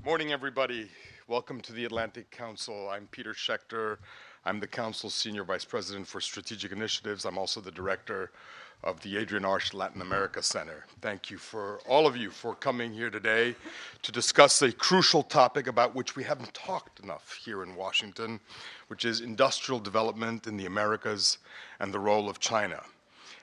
Morning, everybody. Welcome to the Atlantic Council. I'm Peter Schechter. I'm the Council's Senior Vice President for Strategic Initiatives. I'm also the Director of the Adrian Arsh Latin America Center. Thank you for all of you for coming here today to discuss a crucial topic about which we haven't talked enough here in Washington, which is industrial development in the Americas and the role of China.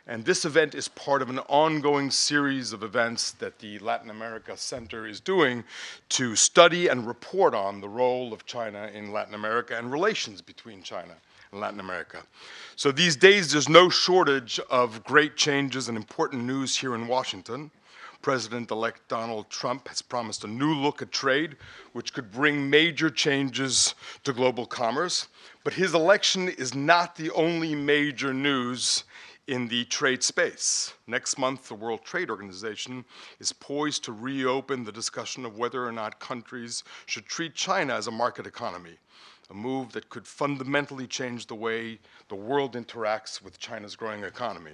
And this event is part of an ongoing series of events that the Latin America Center is doing to study and report on the role of China in Latin America and relations between China and Latin America. So these days, there's no shortage of great changes and important news here in Washington. President-elect Donald Trump has promised a new look at trade, which could bring major changes to global commerce. But his election is not the only major news in the trade space. Next month, the World Trade Organization is poised to reopen the discussion of whether or not countries should treat China as a market economy, a move that could fundamentally change the way the world interacts with China's growing economy.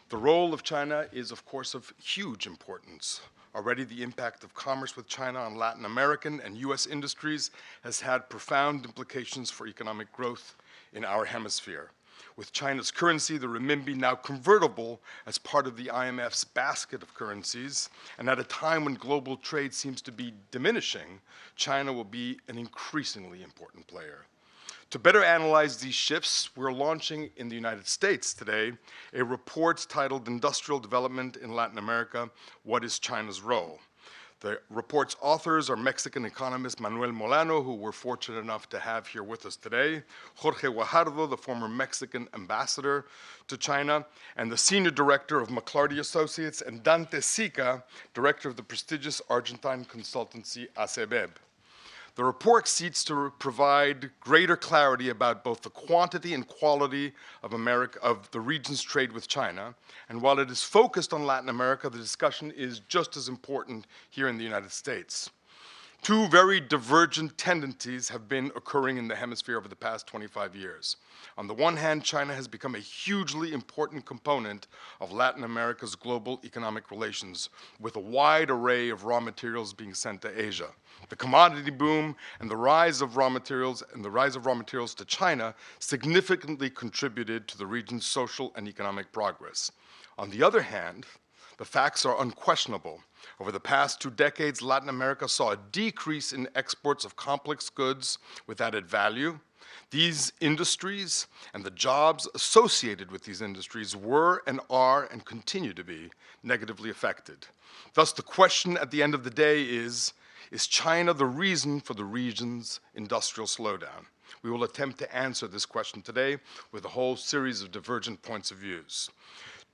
The role of China is, of course, of huge importance. Already, the impact of commerce with China on Latin American and US industries has had profound implications for economic growth in our hemisphere. With China's currency, the renminbi, now convertible as part of the IMF's basket of currencies, and at a time when global trade seems to be diminishing, China will be an increasingly important player. To better analyze these shifts, we're launching in the United States today a report titled Industrial Development in Latin America, What is China's Role? The report's authors are Mexican economist Manuel Molano, who we're fortunate enough to have here with us today, Jorge Guajardo, the former Mexican ambassador to China, and the senior director of McLarty Associates, and Dante Sica, director of the prestigious Argentine consultancy ACEBEB. The report seeks to provide greater clarity about both the quantity and quality of the region's trade with China. And while it is focused on Latin America, the discussion is just as important here in the United States. Two very divergent tendencies have been occurring in the hemisphere over the past 25 years. On the one hand, China has become a hugely important component of Latin America's global economic relations, with a wide array of raw materials being sent to Asia. The commodity boom and the rise of raw materials to China significantly contributed to the region's social and economic progress. On the other hand, the facts are unquestionable. Over the past 2 decades, Latin America saw a decrease in exports of complex goods with added value. These industries and the jobs associated with these industries were and are and continue to be negatively affected. Thus, the question at the end of the day is China the reason for the region's industrial slowdown? We will attempt to answer this question today with a whole series of divergent points of views.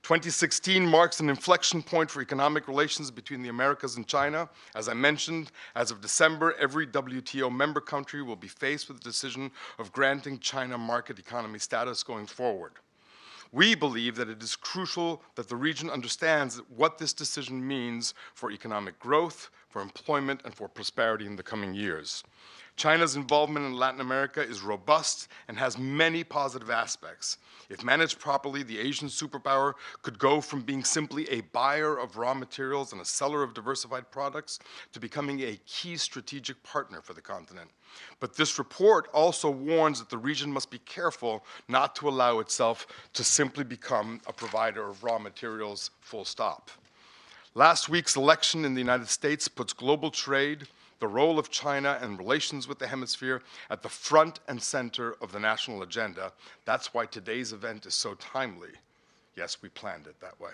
2016 marks an inflection point for economic relations between the Americas and China. As I mentioned, as of December, every WTO member country will be faced with the decision of granting China market economy status going forward. We believe that it is crucial that the region understands what this decision means for economic growth, for employment, and for prosperity in the coming years. China's involvement in Latin America is robust and has many positive aspects. If managed properly, the Asian superpower could go from being simply a buyer of raw materials and a seller of diversified products to becoming a key strategic partner for the continent. But this report also warns that the region must be careful not to allow itself to simply become a provider of raw materials, full stop. Last week's election in the United States puts global trade, the role of China, and relations with the hemisphere at the front and center of the national agenda. That's why today's event is so timely. Yes, we planned it that way.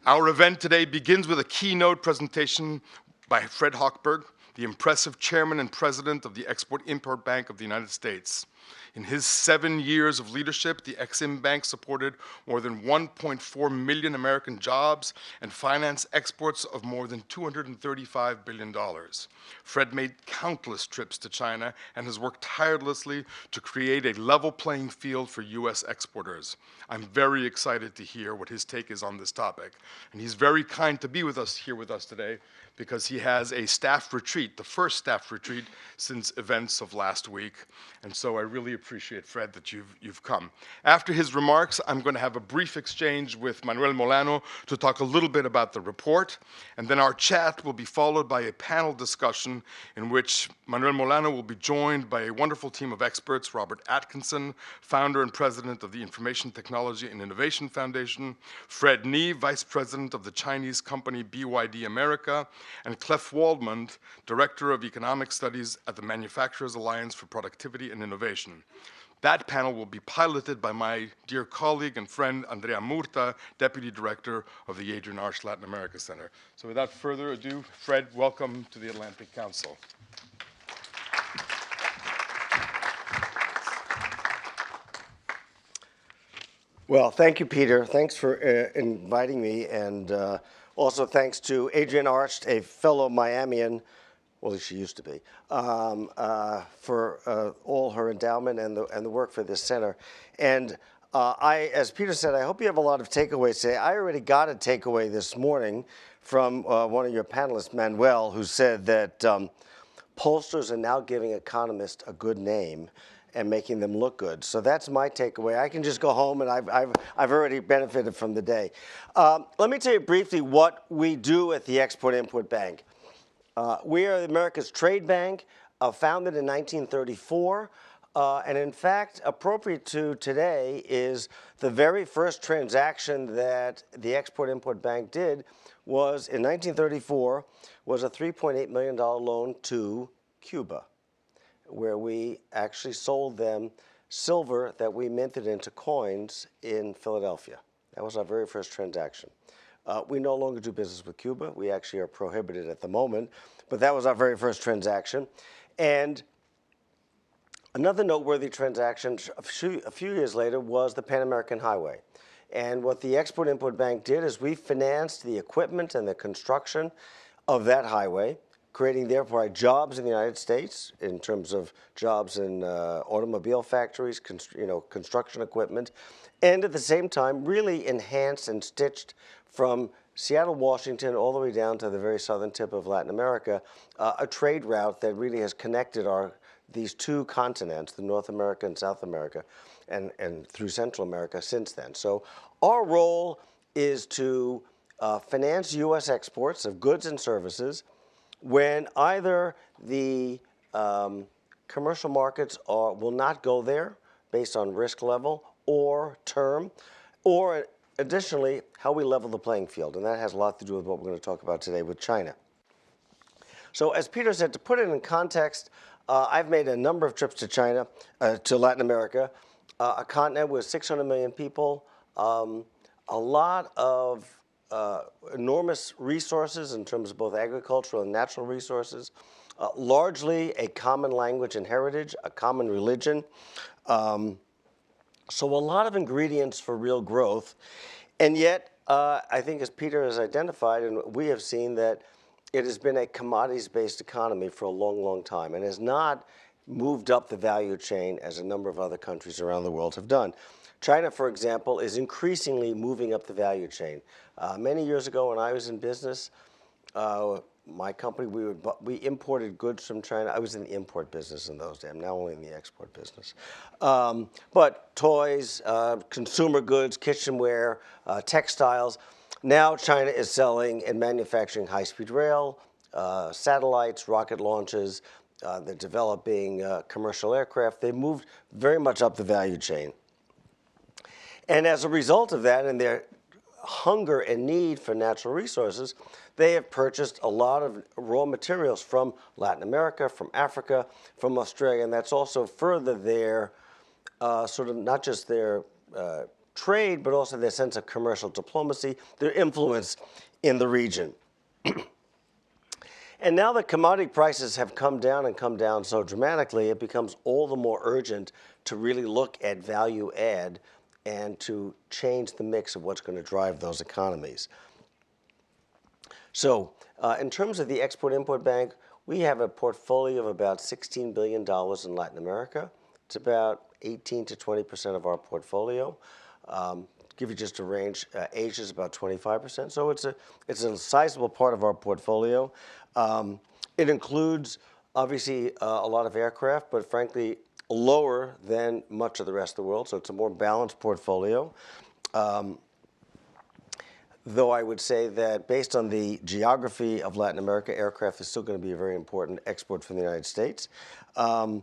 Our event today begins with a keynote presentation by Fred Hochberg, the impressive chairman and president of the Export-Import Bank of the United States. In his 7 years of leadership, the Exim Bank supported more than 1.4 million American jobs and financed exports of more than $235 billion. Fred made countless trips to China and has worked tirelessly to create a level playing field for US exporters. I'm very excited to hear what his take is on this topic. And he's very kind to be here with us today, because he has a staff retreat, the first staff retreat since events of last week. And so I really appreciate appreciate, Fred, that you've come. After his remarks, I'm going to have a brief exchange with Manuel Molano to talk a little bit about the report, and then our chat will be followed by a panel discussion in which Manuel Molano will be joined by a wonderful team of experts: Robert Atkinson, founder and president of the Information Technology and Innovation Foundation; Fred Nee, vice president of the Chinese company BYD America; and Clef Waldman, director of economic studies at the Manufacturers Alliance for Productivity and Innovation. That panel will be piloted by my dear colleague and friend, Andrea Murta, Deputy Director of the Adrian Arch Latin America Center. So without further ado, Fred, welcome to the Atlantic Council. Well, thank you, Peter. Thanks for inviting me, and also thanks to Adrian Arch, a fellow Miamian, well, at least she used to be, for all her endowment and the work for this center. And as Peter said, I hope you have a lot of takeaways today. I already got a takeaway this morning from one of your panelists, Manuel, who said that pollsters are now giving economists a good name and making them look good. So that's my takeaway. I can just go home, and I've already benefited from the day. Let me tell you briefly what we do at the Export-Import Bank. We are America's trade bank, founded in 1934. And in fact, appropriate to today is the very first transaction that the Export-Import Bank did was, in 1934, was a $3.8 million loan to Cuba, where we actually sold them silver that we minted into coins in Philadelphia. That was our very first transaction. We no longer do business with Cuba. We actually are prohibited at the moment, but that was our very first transaction. And another noteworthy transaction a few years later was the Pan American Highway. And what the Export-Import Bank did is we financed the equipment and the construction of that highway, creating therefore jobs in the United States in terms of jobs in automobile factories, construction equipment, and at the same time really enhanced and stitched from Seattle, Washington, all the way down to the very southern tip of Latin America, a trade route that really has connected these two continents, the North America and South America, and through Central America since then. So our role is to finance U.S. exports of goods and services when either the commercial markets will not go there based on risk level or term, or additionally, how we level the playing field. And that has a lot to do with what we're going to talk about today with China. So as Peter said, to put it in context, I've made a number of trips to China, to Latin America, a continent with 600 million people, a lot of enormous resources in terms of both agricultural and natural resources, largely a common language and heritage, a common religion. So a lot of ingredients for real growth. And yet, I think as Peter has identified, and we have seen that it has been a commodities-based economy for a long, long time and has not moved up the value chain as a number of other countries around the world have done. China, for example, is increasingly moving up the value chain. Many years ago when I was in business, my company, we imported goods from China. I was in the import business in those days. I'm now only in the export business. But toys, consumer goods, kitchenware, textiles. Now China is selling and manufacturing high-speed rail, satellites, rocket launches. They're developing commercial aircraft. They moved very much up the value chain. And as a result of that and their hunger and need for natural resources, they have purchased a lot of raw materials from Latin America, from Africa, from Australia, and that's also further their sort of not just their trade, but also their sense of commercial diplomacy, their influence in the region. And now that commodity prices have come down and come down so dramatically, it becomes all the more urgent to really look at value add and to change the mix of what's going to drive those economies. So in terms of the Export-Import Bank, we have a portfolio of about $16 billion in Latin America. It's about 18 to 20% of our portfolio. Give you just a range, Asia is about 25%. So it's a sizable part of our portfolio. It includes, obviously, a lot of aircraft, but frankly, lower than much of the rest of the world, so it's a more balanced portfolio. Though I would say that based on the geography of Latin America, aircraft is still going to be a very important export from the United States. And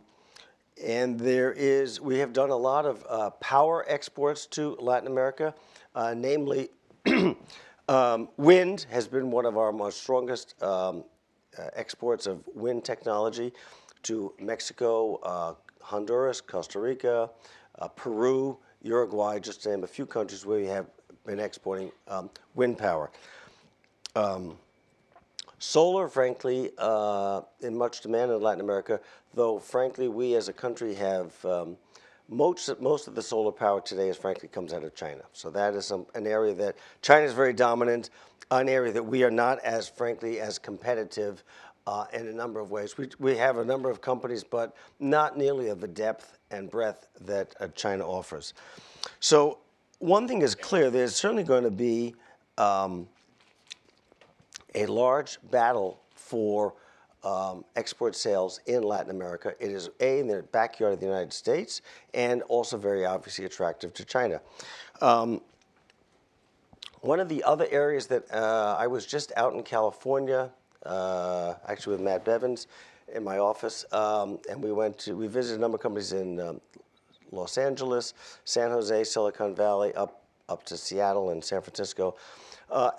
we have done a lot of power exports to Latin America, namely wind has been one of our most strongest exports of wind technology to Mexico, Honduras, Costa Rica, Peru, Uruguay, just to name a few countries where we have been exporting wind power. Solar, frankly, in much demand in Latin America, though, frankly, we as a country have most of the solar power today frankly comes out of China. So that is an area that China is very dominant, an area that we are not as, frankly, as competitive in a number of ways. We have a number of companies, but not nearly of the depth and breadth that China offers. So one thing is clear, there's certainly going to be a large battle for export sales in Latin America. It is in the backyard of the United States and also very obviously attractive to China. One of the other areas that I was just out in California, actually with Matt Bevins in my office, and we visited a number of companies in Los Angeles, San Jose, Silicon Valley, up to Seattle and San Francisco.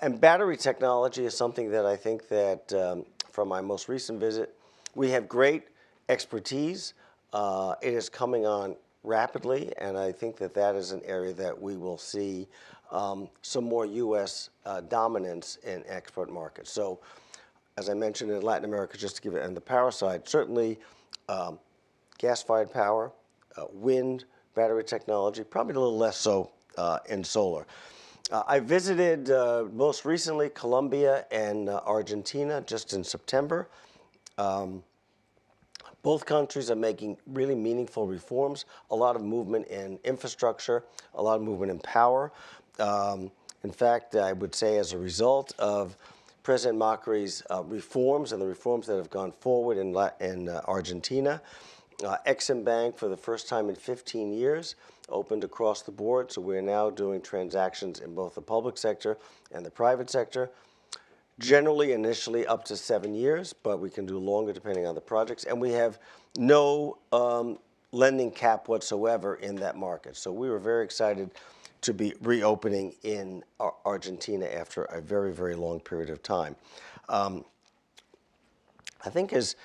And battery technology is something that I think that from my most recent visit, we have great expertise. It is coming on rapidly, and I think that that is an area that we will see some more U.S. dominance in export markets. So, as I mentioned in Latin America, just to give it on the power side, certainly gas-fired power, wind, battery technology, probably a little less so in solar. I visited most recently Colombia and Argentina just in September. Both countries are making really meaningful reforms, a lot of movement in infrastructure, a lot of movement in power. In fact, I would say as a result of President Macri's reforms and the reforms that have gone forward in Argentina, Exim Bank, for the first time in 15 years, opened across the board. So we're now doing transactions in both the public sector and the private sector. Generally, initially up to 7 years, but we can do longer depending on the projects. And we have no lending cap whatsoever in that market. So we were very excited to be reopening in Argentina after a very, very long period of time. I think as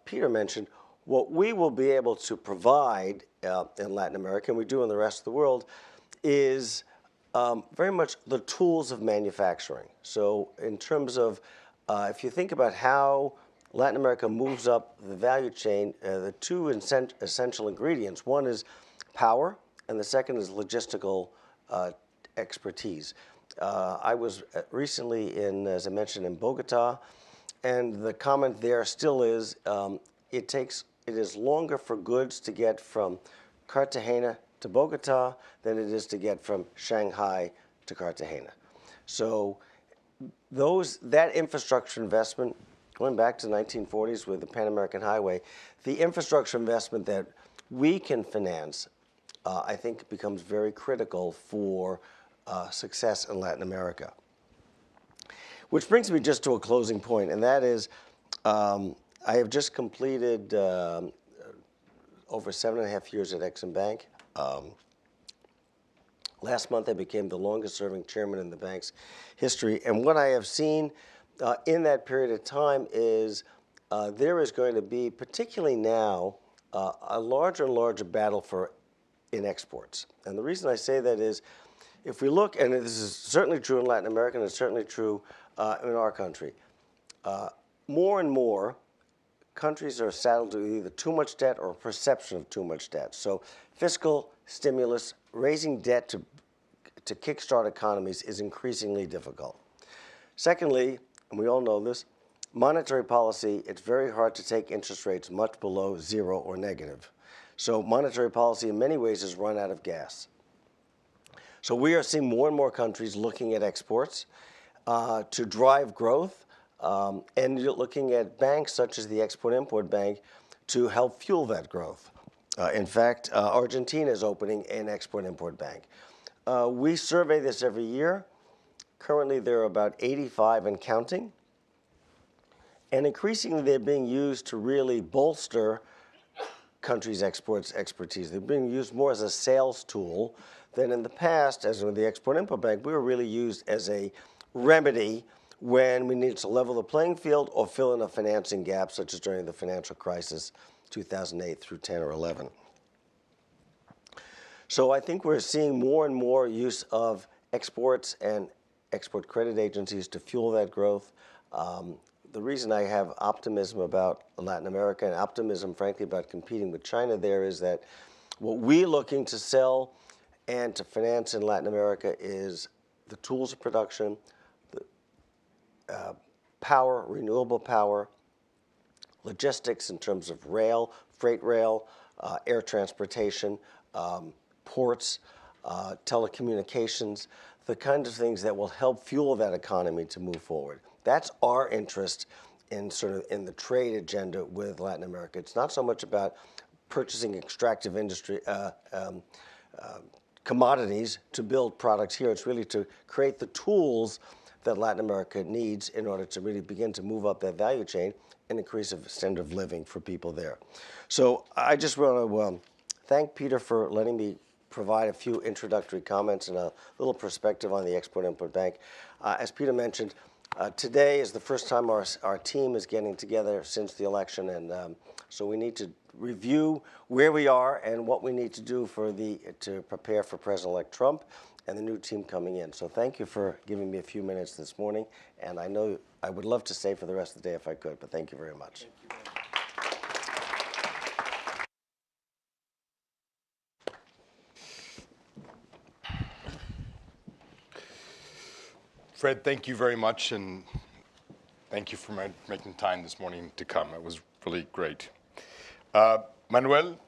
Peter mentioned, what we will be able to provide in Latin America, and we do in the rest of the world, is very much the tools of manufacturing. So in terms of, if you think about how Latin America moves up the value chain, the two essential ingredients, one is power, and the second is logistical expertise. I was recently as I mentioned, in Bogota, and the comment there still is, it is longer for goods to get from Cartagena to Bogota than it is to get from Shanghai to Cartagena. So that infrastructure investment, going back to the 1940s with the Pan American Highway, the infrastructure investment that we can finance, I think becomes very critical for success in Latin America. Which brings me just to a closing point, and that is, I have just completed over 7.5 years at Exim Bank. Last month, I became the longest-serving chairman in the bank's history. And what I have seen in that period of time is there is going to be, particularly now, a larger and larger battle in exports. And the reason I say that is, if we look, and this is certainly true in Latin America, and it's certainly true in our country, more and more countries are saddled with either too much debt or a perception of too much debt. So fiscal stimulus, raising debt to kickstart economies is increasingly difficult. Secondly, and we all know this, monetary policy, it's very hard to take interest rates much below zero or negative. So monetary policy in many ways has run out of gas. So we are seeing more and more countries looking at exports to drive growth, and you're looking at banks such as the Export-Import Bank to help fuel that growth. In fact, Argentina is opening an Export-Import Bank. We survey this every year. Currently, there are about 85 and counting. And increasingly, they're being used to really bolster countries' exports expertise. They're being used more as a sales tool than in the past, as with the Export-Import Bank. We were really used as a remedy when we needed to level the playing field or fill in a financing gap, such as during the financial crisis, 2008 through 10 or 11. So I think we're seeing more and more use of exports and export credit agencies to fuel that growth. The reason I have optimism about Latin America and optimism, frankly, about competing with China there is that what we're looking to sell and to finance in Latin America is the tools of production, the power, renewable power, logistics in terms of rail, freight rail, air transportation, ports, telecommunications, the kind of things that will help fuel that economy to move forward. That's our interest in in the trade agenda with Latin America. It's not so much about purchasing extractive industry commodities to build products here. It's really to create the tools that Latin America needs in order to really begin to move up that value chain and increase the standard of living for people there. So I just want to thank Peter for letting me provide a few introductory comments and a little perspective on the Export-Import Bank. As Peter mentioned, today is the first time our team is getting together since the election, and so we need to review where we are and what we need to do to prepare for President-elect Trump and the new team coming in. So thank you for giving me a few minutes this morning, and I know I would love to stay for the rest of the day if I could, but thank you very much. Fred, thank you very much, and thank you for making time this morning to come. It was really great. Manuel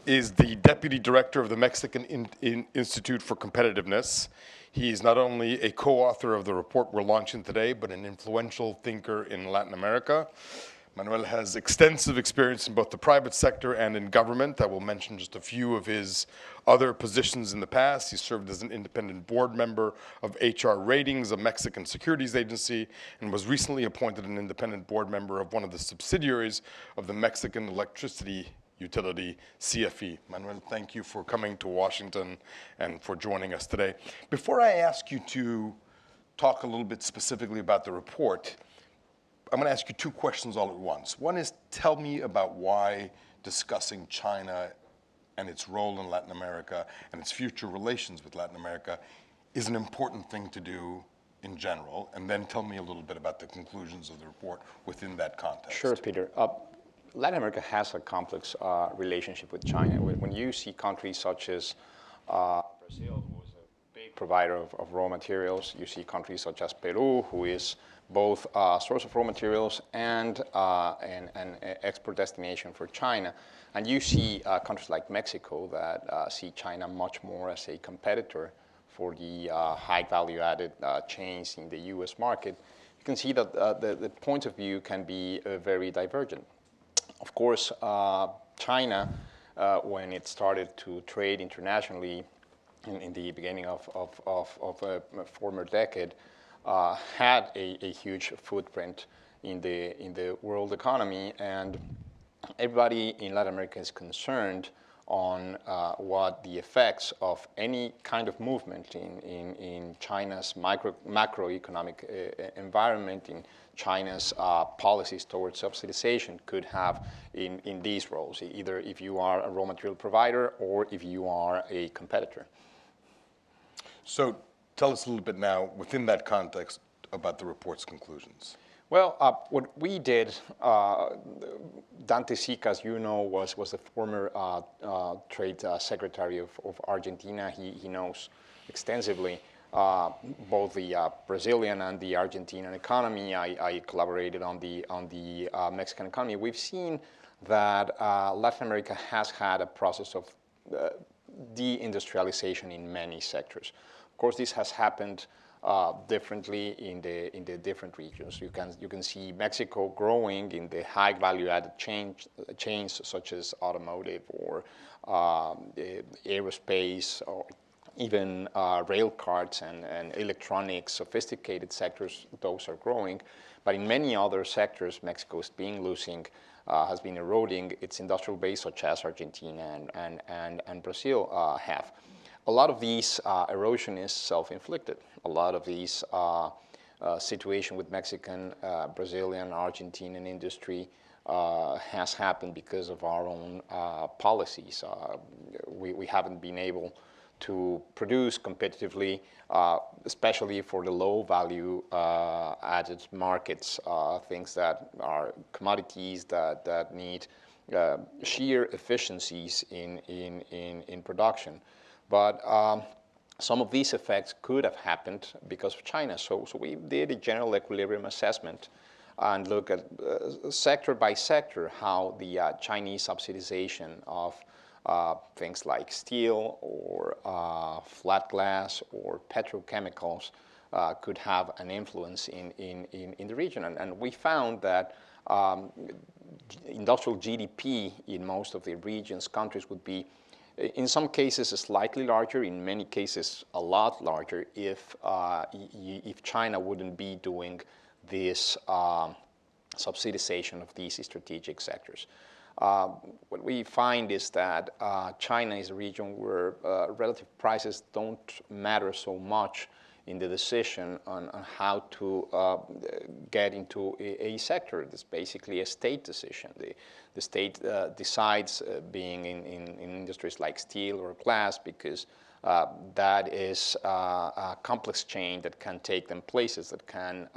is the Deputy Director of the Mexican Institute for Competitiveness. He is not only a co-author of the report we're launching today, but an influential thinker in Latin America. Manuel has extensive experience in both the private sector and in government. I will mention just a few of his other positions in the past. He served as an independent board member of HR Ratings, a Mexican securities agency, and was recently appointed an independent board member of one of the subsidiaries of the Mexican electricity utility, CFE. Manuel, thank you for coming to Washington and for joining us today. Before I ask you to talk a little bit specifically about the report, I'm going to ask you two questions all at once. One is, tell me about why discussing China and its role in Latin America and its future relations with Latin America is an important thing to do in general, and then tell me a little bit about the conclusions of the report within that context. Sure, Peter. Latin America has a complex relationship with China. When you see countries such as Brazil, who is a big provider of raw materials, you see countries such as Peru, who is both a source of raw materials and an export destination for China. And you see countries like Mexico that see China much more as a competitor for the high value-added chains in the US market. You can see that the point of view can be very divergent. Of course, China, when it started to trade internationally in the beginning of a former decade, had a huge footprint in the world economy, and everybody in Latin America is concerned on what the effects of any kind of movement in China's macroeconomic environment, in China's policies towards subsidization could have in these roles, either if you are a raw material provider or if you are a competitor. So tell us a little bit now, within that context, about the report's conclusions. Well, what we did, Dante Sica, as you know, was the former trade secretary of Argentina. He knows extensively both the Brazilian and the Argentinian economy. I collaborated on the Mexican economy. We've seen that Latin America has had a process of deindustrialization in many sectors. Of course, this has happened differently in the different regions. You can see Mexico growing in the high value-added chains such as automotive or aerospace or even rail cars and electronics, sophisticated sectors. Those are growing, but in many other sectors, Mexico has been eroding its industrial base, such as Argentina and Brazil have. A lot of these erosion is self-inflicted. A lot of these situation with Mexican, Brazilian, Argentinian industry has happened because of our own policies. We haven't been able to produce competitively, especially for the low value added markets, things that are commodities that need sheer efficiencies in production. But some of these effects could have happened because of China. So we did a general equilibrium assessment and look at sector by sector how the Chinese subsidization of things like steel or flat glass or petrochemicals could have an influence in the region. And we found that industrial GDP in most of the region's countries would be, in some cases, slightly larger, in many cases, a lot larger if China wouldn't be doing this subsidization of these strategic sectors. What we find is that China is a region where relative prices don't matter so much in the decision on how to get into a sector. It's basically a state decision. The state decides being in industries like steel or glass because that is a complex chain that can take them places that can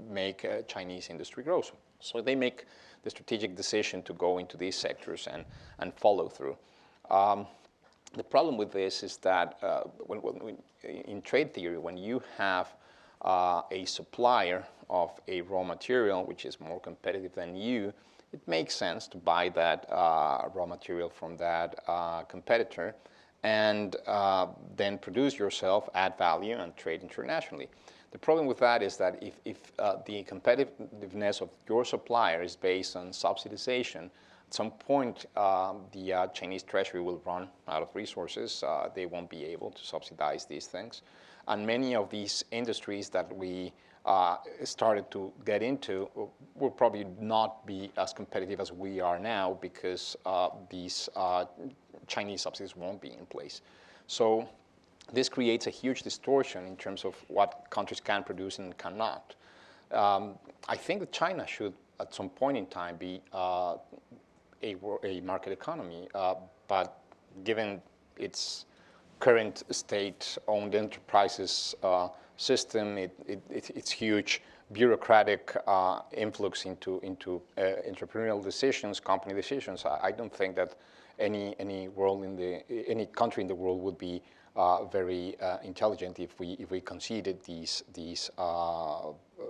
make Chinese industry grow. So they make the strategic decision to go into these sectors and follow through. The problem with this is that in trade theory, when you have a supplier of a raw material which is more competitive than you, it makes sense to buy that raw material from that competitor and then produce yourself, add value, and trade internationally. The problem with that is that if the competitiveness of your supplier is based on subsidization, at some point the Chinese treasury will run out of resources. They won't be able to subsidize these things. And many of these industries that we started to get into will probably not be as competitive as we are now because these Chinese subsidies won't be in place. So this creates a huge distortion in terms of what countries can produce and cannot. I think that China should, at some point in time, be a market economy, but given its current state-owned enterprises system, its huge bureaucratic influx into entrepreneurial decisions, company decisions, I don't think that any country in the world would be very intelligent if we conceded these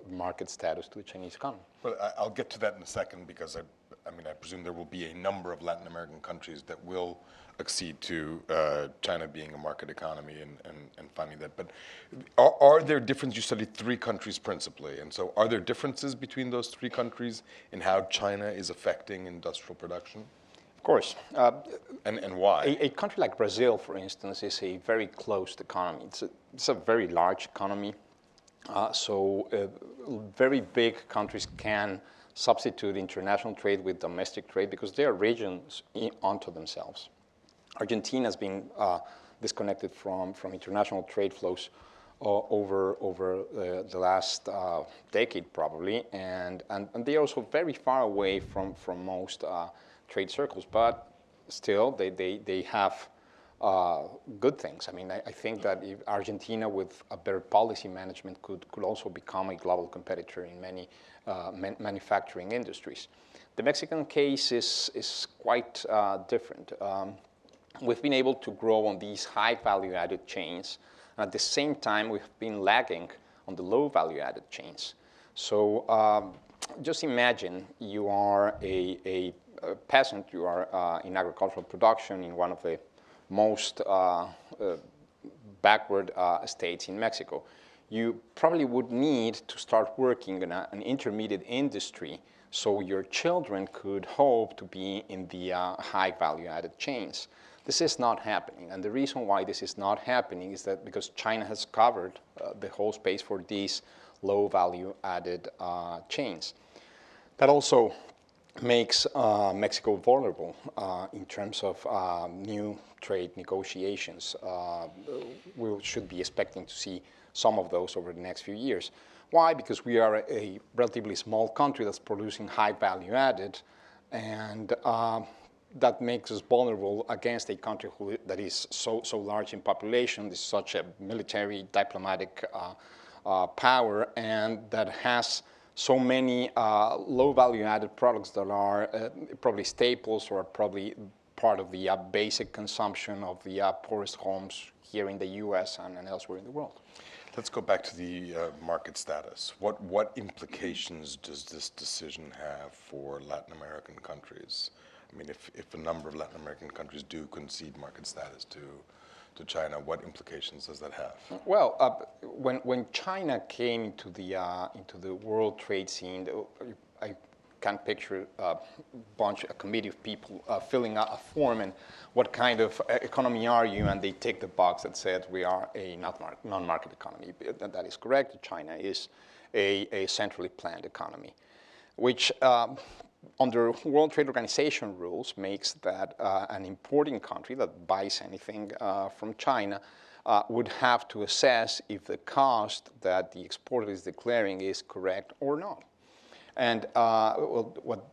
market status to the Chinese economy. Well, I'll get to that in a second because I presume there will be a number of Latin American countries that will accede to China being a market economy and finding that. But are there differences? You studied 3 countries principally, and so are there differences between those 3 countries in how China is affecting industrial production? Of course. And why? A country like Brazil, for instance, is a very closed economy. It's a very large economy. Very big countries can substitute international trade with domestic trade because they are regions unto themselves. Argentina has been disconnected from international trade flows over the last decade probably, and they are also very far away from most trade circles, but still they have good things. I mean, I think that if Argentina with a better policy management could also become a global competitor in many manufacturing industries. The Mexican case is quite different. We've been able to grow on these high value-added chains, and at the same time we've been lagging on the low value-added chains. So just imagine you are a peasant, you are in agricultural production in one of the most backward states in Mexico. you probably would need to start working in an intermediate industry so your children could hope to be in the high value-added chains. This is not happening, and the reason why this is not happening is that because China has covered the whole space for these low value-added chains. That also makes Mexico vulnerable in terms of new trade negotiations. We should be expecting to see some of those over the next few years. Why? Because we are a relatively small country that's producing high value added, and that makes us vulnerable against a country that is so large in population, is such a military, diplomatic power, and that has so many low value added products that are probably staples or probably part of the basic consumption of the poorest homes here in the US and elsewhere in the world. Let's go back to the market status. What implications does this decision have for Latin American countries? I mean, if a number of Latin American countries do concede market status to China, what implications does that have? Well, when China came into the world trade scene, I can picture a committee of people filling out a form and what kind of economy are you? And they tick the box that says we are a non-market economy. That is correct. China is a centrally planned economy, which under World Trade Organization rules makes that an importing country that buys anything from China would have to assess if the cost that the exporter is declaring is correct or not. And what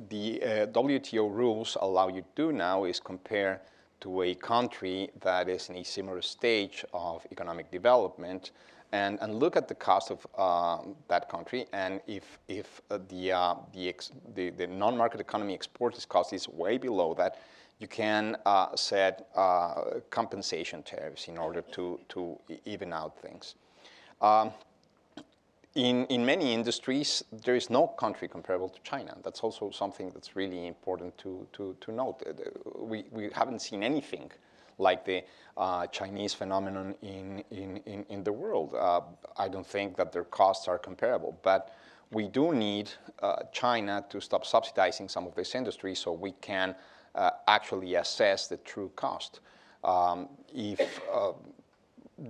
the WTO rules allow you to do now is compare to a country that is in a similar stage of economic development and look at the cost of that country. And if the non-market economy exporter's cost is way below that, you can set compensation tariffs in order to even out things. In many industries, there is no country comparable to China. That's also something that's really important to note. We haven't seen anything like the Chinese phenomenon in the world. I don't think that their costs are comparable, but we do need China to stop subsidizing some of this industry so we can actually assess the true cost. If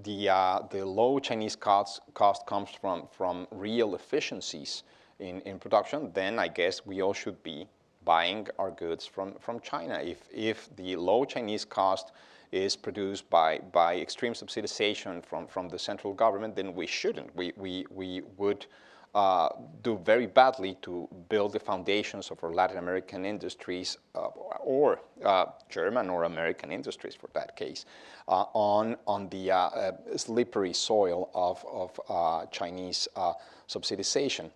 the low Chinese cost comes from real efficiencies in production, then I guess we all should be buying our goods from China. If the low Chinese cost is produced by extreme subsidization from the central government, then we shouldn't. We would do very badly to build the foundations of our Latin American industries or German or American industries for that case on the slippery soil of Chinese subsidization.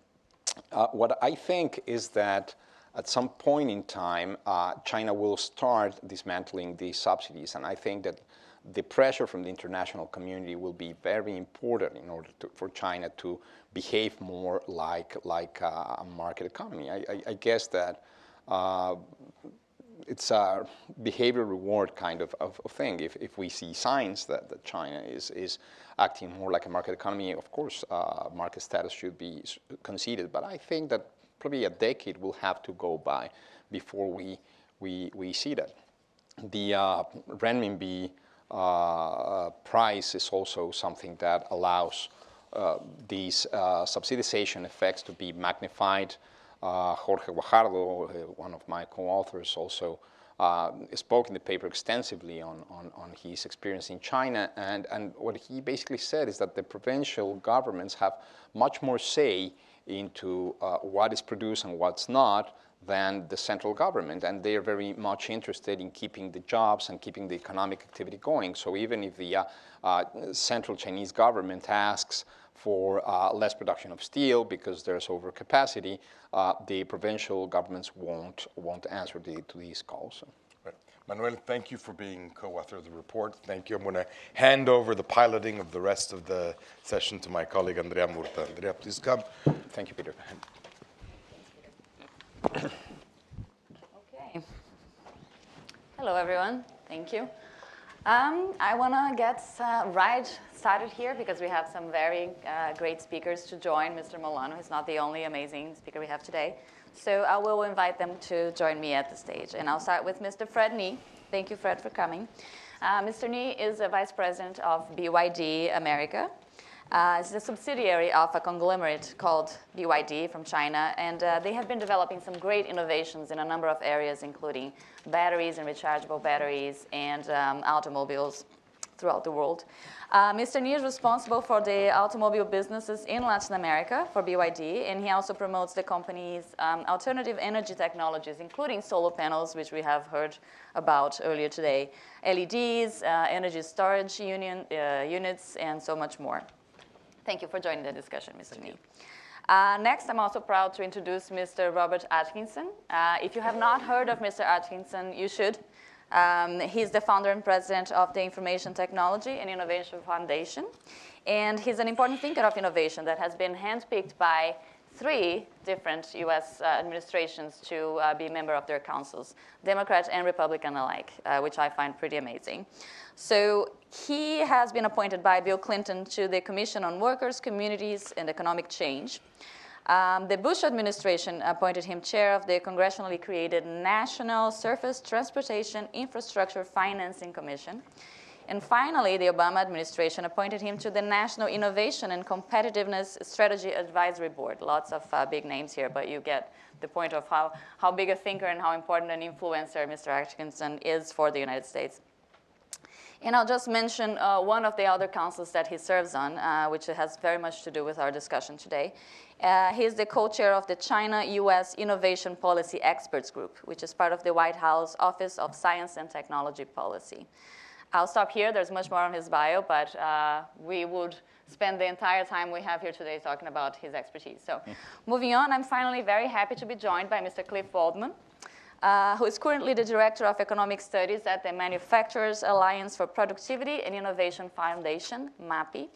What I think is that at some point in time, China will start dismantling these subsidies, and I think that the pressure from the international community will be very important in order for China to behave more like a market economy. I guess that it's a behavior reward kind of thing. If we see signs that China is acting more like a market economy, of course, market status should be conceded. But I think that probably a decade will have to go by before we see that. The renminbi price is also something that allows these subsidization effects to be magnified. Jorge Guajardo, one of my co-authors, also spoke in the paper extensively on his experience in China, and what he basically said is that the provincial governments have much more say into what is produced and what's not than the central government, and they are very much interested in keeping the jobs and keeping the economic activity going. So even if the central Chinese government asks for less production of steel because there's overcapacity, the provincial governments won't answer to these calls. Right. Manuel, thank you for being co-author of the report. Thank you. I'm going to hand over the piloting of the rest of the session to my colleague Andrea Murta. Andrea, please come. Thank you, Peter. Okay. Hello, everyone. Thank you. I want to get right started here because we have some very great speakers to join. Mr. Molano is not the only amazing speaker we have today. So I will invite them to join me at the stage. And I'll start with Mr. Fred Nee. Thank you, Fred, for coming. Mr. Nee is a vice president of BYD America. It's a subsidiary of a conglomerate called BYD from China, and they have been developing some great innovations in a number of areas, including batteries and rechargeable batteries and automobiles throughout the world. Mr. Nee is responsible for the automobile businesses in Latin America for BYD, and he also promotes the company's alternative energy technologies, including solar panels, which we have heard about earlier today, LEDs, energy storage units, and so much more. Thank you for joining the discussion, Mr. Nee. Next, I'm also proud to introduce Mr. Robert Atkinson. If you have not heard of Mr. Atkinson, you should. He's the founder and president of the Information Technology and Innovation Foundation. And he's an important thinker of innovation that has been handpicked by 3 different US administrations to be a member of their councils, Democrat and Republican alike, which I find pretty amazing. So he has been appointed by Bill Clinton to the Commission on Workers, Communities, and Economic Change. The Bush administration appointed him chair of the congressionally created National Surface Transportation Infrastructure Financing Commission. And finally, the Obama administration appointed him to the National Innovation and Competitiveness Strategy Advisory Board. Lots of big names here, but you get the point of how big a thinker and how important an influencer Mr. Atkinson is for the United States. And I'll just mention one of the other councils that he serves on, which has very much to do with our discussion today. He's the co-chair of the China-US Innovation Policy Experts Group, which is part of the White House Office of Science and Technology Policy. I'll stop here. There's much more on his bio, but we would spend the entire time we have here today talking about his expertise. So moving on, I'm finally very happy to be joined by Mr. Cliff Waldman, who is currently the Director of Economic Studies at the Manufacturers Alliance for Productivity and Innovation Foundation, MAPI.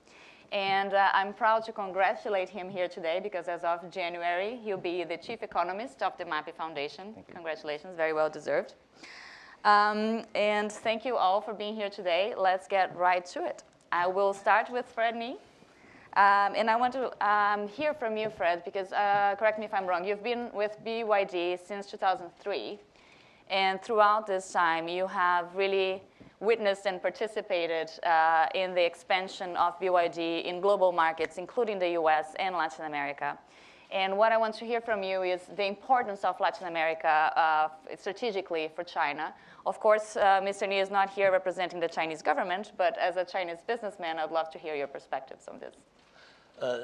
And I'm proud to congratulate him here today because as of January, he'll be the Chief Economist of the MAPI Foundation. Congratulations, very well deserved. And thank you all for being here today. Let's get right to it. I will start with Fred Nee. And I want to hear from you, Fred, because correct me if I'm wrong, you've been with BYD since 2003. And throughout this time, you have really witnessed and participated in the expansion of BYD in global markets, including the US and Latin America. And what I want to hear from you is the importance of Latin America strategically for China. Of course, Mr. Nee is not here representing the Chinese government, but as a Chinese businessman, I'd love to hear your perspectives on this.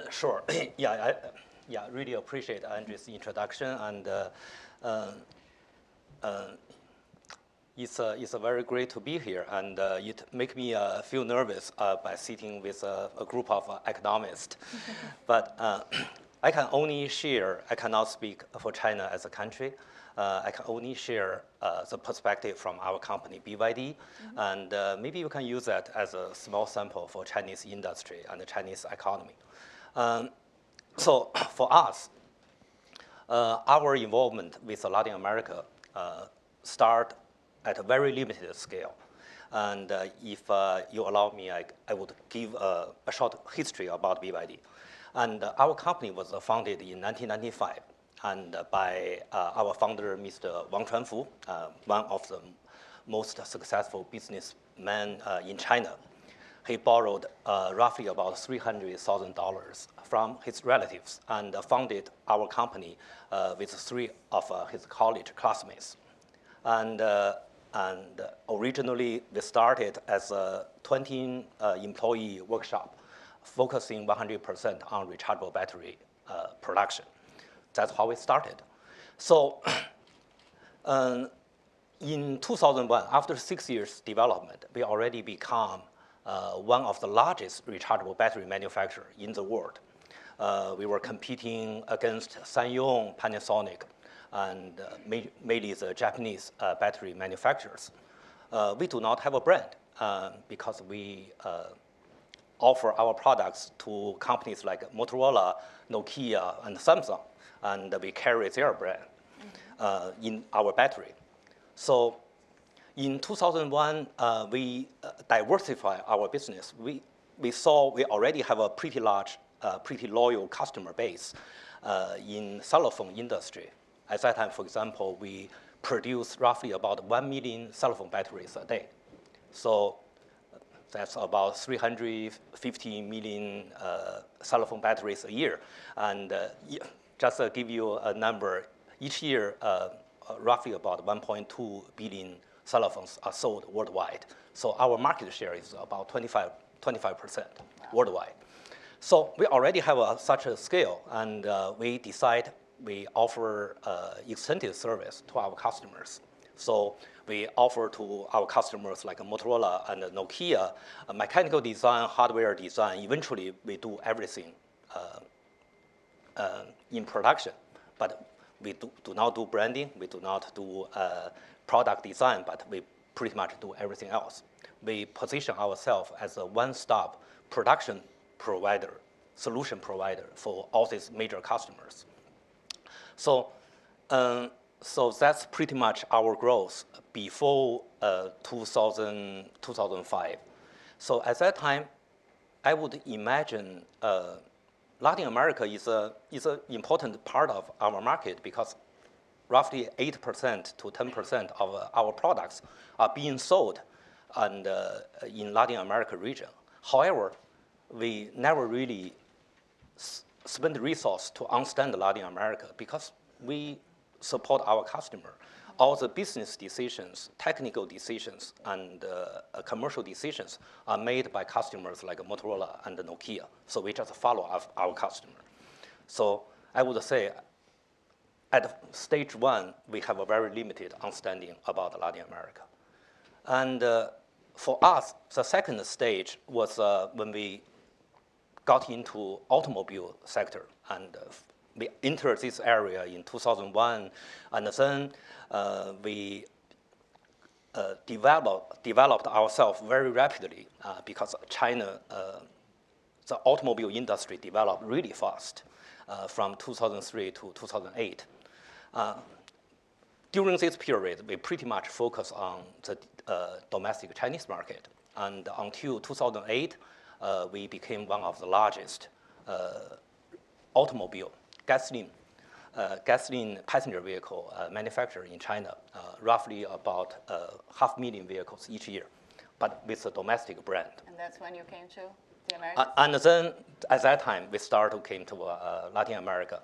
Sure. I really appreciate Andrew's introduction, and it's very great to be here, and it makes me feel nervous by sitting with a group of economists. But I can only share, I cannot speak for China as a country. I can only share the perspective from our company, BYD, and maybe you can use that as a small sample for Chinese industry and the Chinese economy. So for us, our involvement with Latin America start at a very limited scale. And if you allow me, I would give a short history about BYD. And our company was founded in 1995 and by our founder, Mr. Wang Chuanfu, one of the most successful businessmen in China. He borrowed roughly about $300,000 from his relatives and founded our company with 3 of his college classmates. And originally, we started as a 20-employee workshop, focusing 100% on rechargeable battery production. That's how we started. So in 2001, after 6 years development, we already become one of the largest rechargeable battery manufacturers in the world. We were competing against Sanyong, Panasonic, and mainly the Japanese battery manufacturers. We do not have a brand because we offer our products to companies like Motorola, Nokia, and Samsung, and we carry their brand in our battery. So In 2001, we diversify our business. We saw we already have a pretty large, pretty loyal customer base in cell phone industry. At that time, for example, we produce roughly about 1 million cell phone batteries a day. So that's about 350 million cell phone batteries a year. And just to give you a number, each year, roughly about 1.2 billion cell phones are sold worldwide. So our market share is about 25% worldwide. So we already have such a scale, and we decide we offer extended service to our customers. So we offer to our customers like Motorola and Nokia, mechanical design, hardware design. Eventually, we do everything in production. But we do not do branding. We do not do product design, but we pretty much do everything else. We position ourselves as a one-stop production provider, solution provider for all these major customers. So, so that's pretty much our growth before 2005. So at that time, I would imagine Latin America is an important part of our market because roughly 8% to 10% of our products are being sold and, in Latin America region. However, we never really spend resources to understand Latin America because we support our customer. All the business decisions, technical decisions, and commercial decisions are made by customers like Motorola and Nokia. So we just follow our customer. So I would say at stage one, we have a very limited understanding about Latin America. And for us, the second stage was when we got into automobile sector, and we entered this area in 2001, and then we developed ourselves very rapidly because China, the automobile industry developed really fast from 2003 to 2008. During this period, we pretty much focused on the domestic Chinese market, and until 2008, we became one of the largest automobile gasoline passenger vehicle manufacturer in China, roughly about 500,000 vehicles each year, but with a domestic brand. And that's when you came to the Americas? And then at that time, we came to Latin America.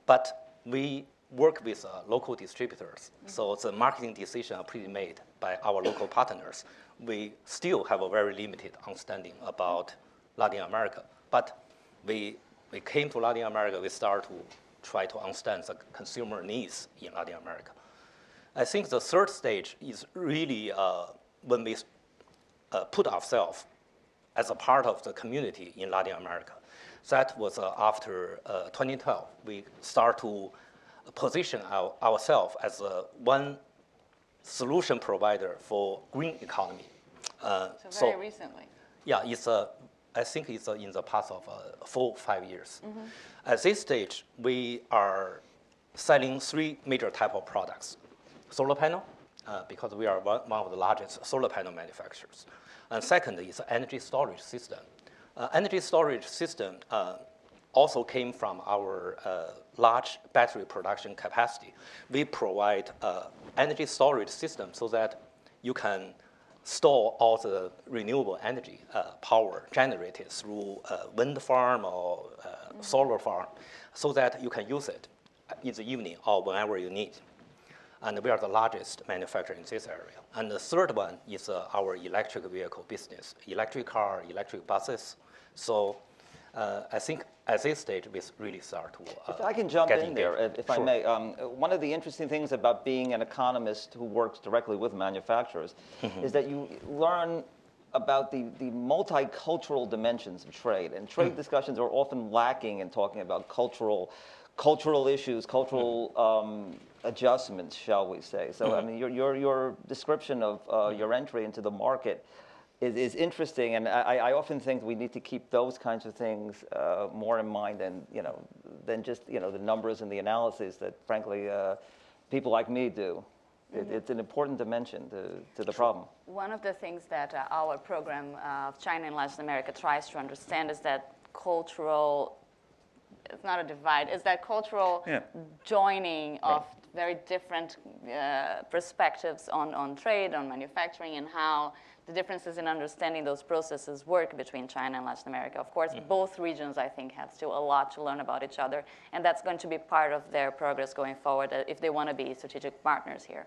But we work with local distributors, so the marketing decisions are pretty made by our local partners. We still have a very limited understanding about Latin America. But we came to Latin America, we start to try to understand the consumer needs in Latin America. I think the third stage is really when we put ourselves as a part of the community in Latin America. That was after 2012. We start to position ourselves as one solution provider for green economy. So very recently. Yeah, I think it's in the past of 4 or 5 years. At this stage, we are selling 3 major types of products. Solar panel, because we are one of the largest solar panel manufacturers. And second is energy storage system. Energy storage system also came from our large battery production capacity. We provide energy storage system so that you can store all the renewable energy power generated through wind farm or solar farm so that you can use it in the evening or whenever you need. And we are the largest manufacturer in this area. And the third one is our electric vehicle business, electric car, electric buses. So I think at this stage, we really start to If I can jump in there, if I may. One of the interesting things about being an economist who works directly with manufacturers is that you learn about the multicultural dimensions of trade. And trade discussions are often lacking in talking about cultural issues, cultural adjustments, shall we say. So I mean, your description of your entry into the market is interesting, and I often think we need to keep those kinds of things more in mind than just the numbers and the analysis that, frankly, people like me do. It's an important dimension to the problem. One of the things that our program of China and Latin America tries to understand is that cultural, it's not a divide, it's that cultural joining of very different perspectives on trade, on manufacturing, and how the differences in understanding those processes work between China and Latin America. Of course, both regions, I think, have still a lot to learn about each other, and that's going to be part of their progress going forward if they want to be strategic partners here.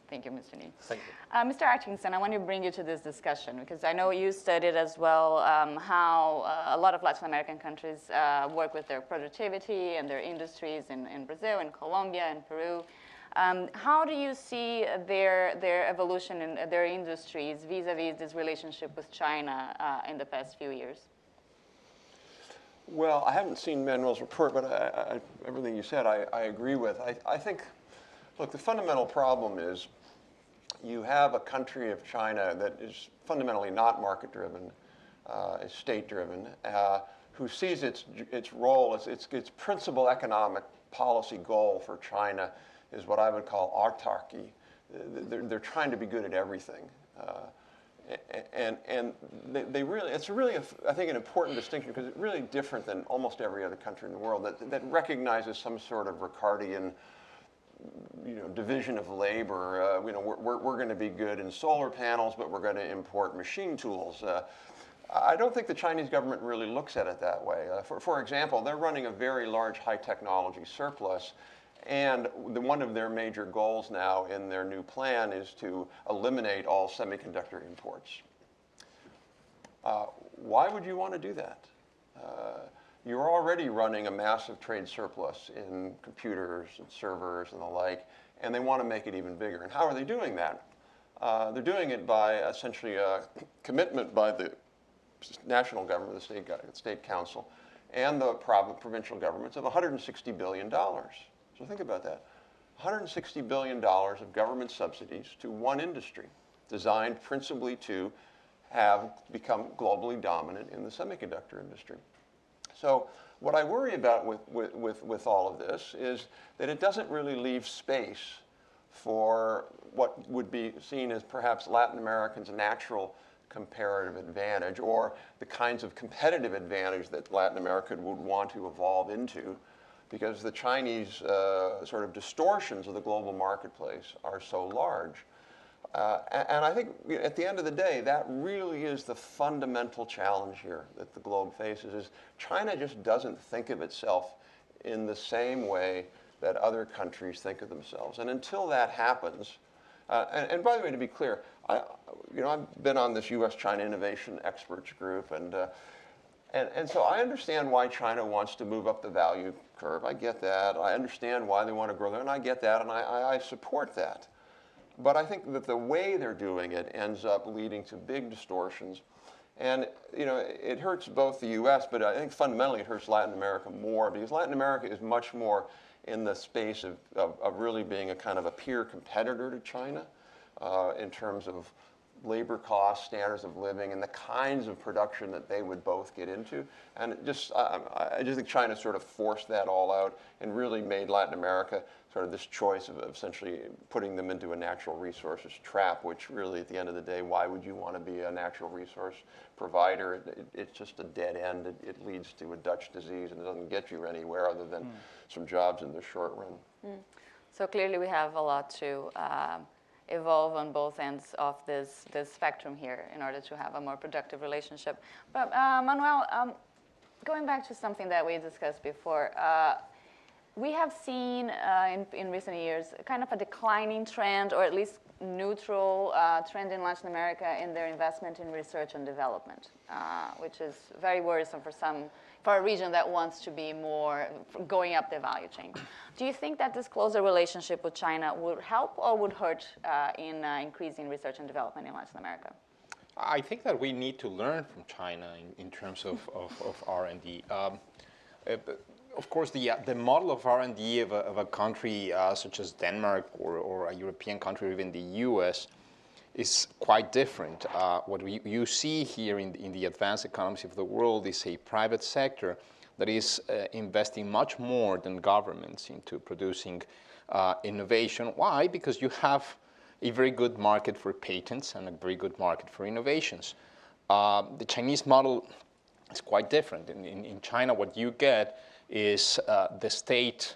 Thank you, Mr. Ni. Thank you. Mr. Atkinson, I want to bring you to this discussion because I know you studied as well how a lot of Latin American countries work with their productivity and their industries in Brazil, in Colombia, in Peru. How do you see their evolution in their industries vis-a-vis this relationship with China in the past few years? Well, I haven't seen Manuel's report, but everything you said I agree with. I think, look, the fundamental problem is you have a country of China that is fundamentally not market-driven, is state-driven, who sees its role as its principal economic policy goal for China is what I would call autarky. They're trying to be good at everything. And they really, it's really, I think, an important distinction because it's really different than almost every other country in the world that recognizes some sort of Ricardian, division of labor. We're going to be good in solar panels, but we're going to import machine tools. I don't think the Chinese government really looks at it that way. For example, they're running a very large high technology surplus. And one of their major goals now in their new plan is to eliminate all semiconductor imports. Why would you want to do that? You're already running a massive trade surplus in computers and servers and the like, and they want to make it even bigger. And how are they doing that? They're doing it by essentially a commitment by the national government, the state council, and the provincial governments of $160 billion. So think about that. $160 billion of government subsidies to one industry designed principally to become globally dominant in the semiconductor industry. So what I worry about with all of this is that it doesn't really leave space for what would be seen as perhaps Latin Americans' natural comparative advantage or the kinds of competitive advantage that Latin America would want to evolve into, because the Chinese sort of distortions of the global marketplace are so large. And I think at the end of the day, that really is the fundamental challenge here that the globe faces, is China just doesn't think of itself in the same way that other countries think of themselves. And until that happens, and by the way, to be clear, I've been on this U.S.-China Innovation Experts Group, and so I understand why China wants to move up the value curve. I get that. I understand why they want to grow there, and I get that, and I support that. But I think that the way they're doing it ends up leading to big distortions. And it hurts both the U.S., but I think fundamentally it hurts Latin America more, because Latin America is much more in the space of really being a kind of a peer competitor to China in terms of labor costs, standards of living, and the kinds of production that they would both get into. And I just think China sort of forced that all out and really made Latin America sort of this choice of essentially putting them into a natural resources trap, which really, at the end of the day, why would you want to be a natural resource provider? It's just a dead end. It leads to a Dutch disease, and it doesn't get you anywhere other than some jobs in the short run. So clearly we have a lot to evolve on both ends of this spectrum here in order to have a more productive relationship. But Manuel, going back to something that we discussed before, we have seen in recent years kind of a declining trend, or at least neutral trend in Latin America in their investment in research and development, which is very worrisome for a region that wants to be more going up the value chain. Do you think that this closer relationship with China would help or would hurt in increasing research and development in Latin America? I think that we need to learn from China in terms of R&D. Of course, the model of R&D of a country such as Denmark or a European country or even the US is quite different. What you see here in the advanced economies of the world is a private sector that is investing much more than governments into producing innovation. Why? Because you have a very good market for patents and a very good market for innovations. The Chinese model is quite different. In China, what you get is the state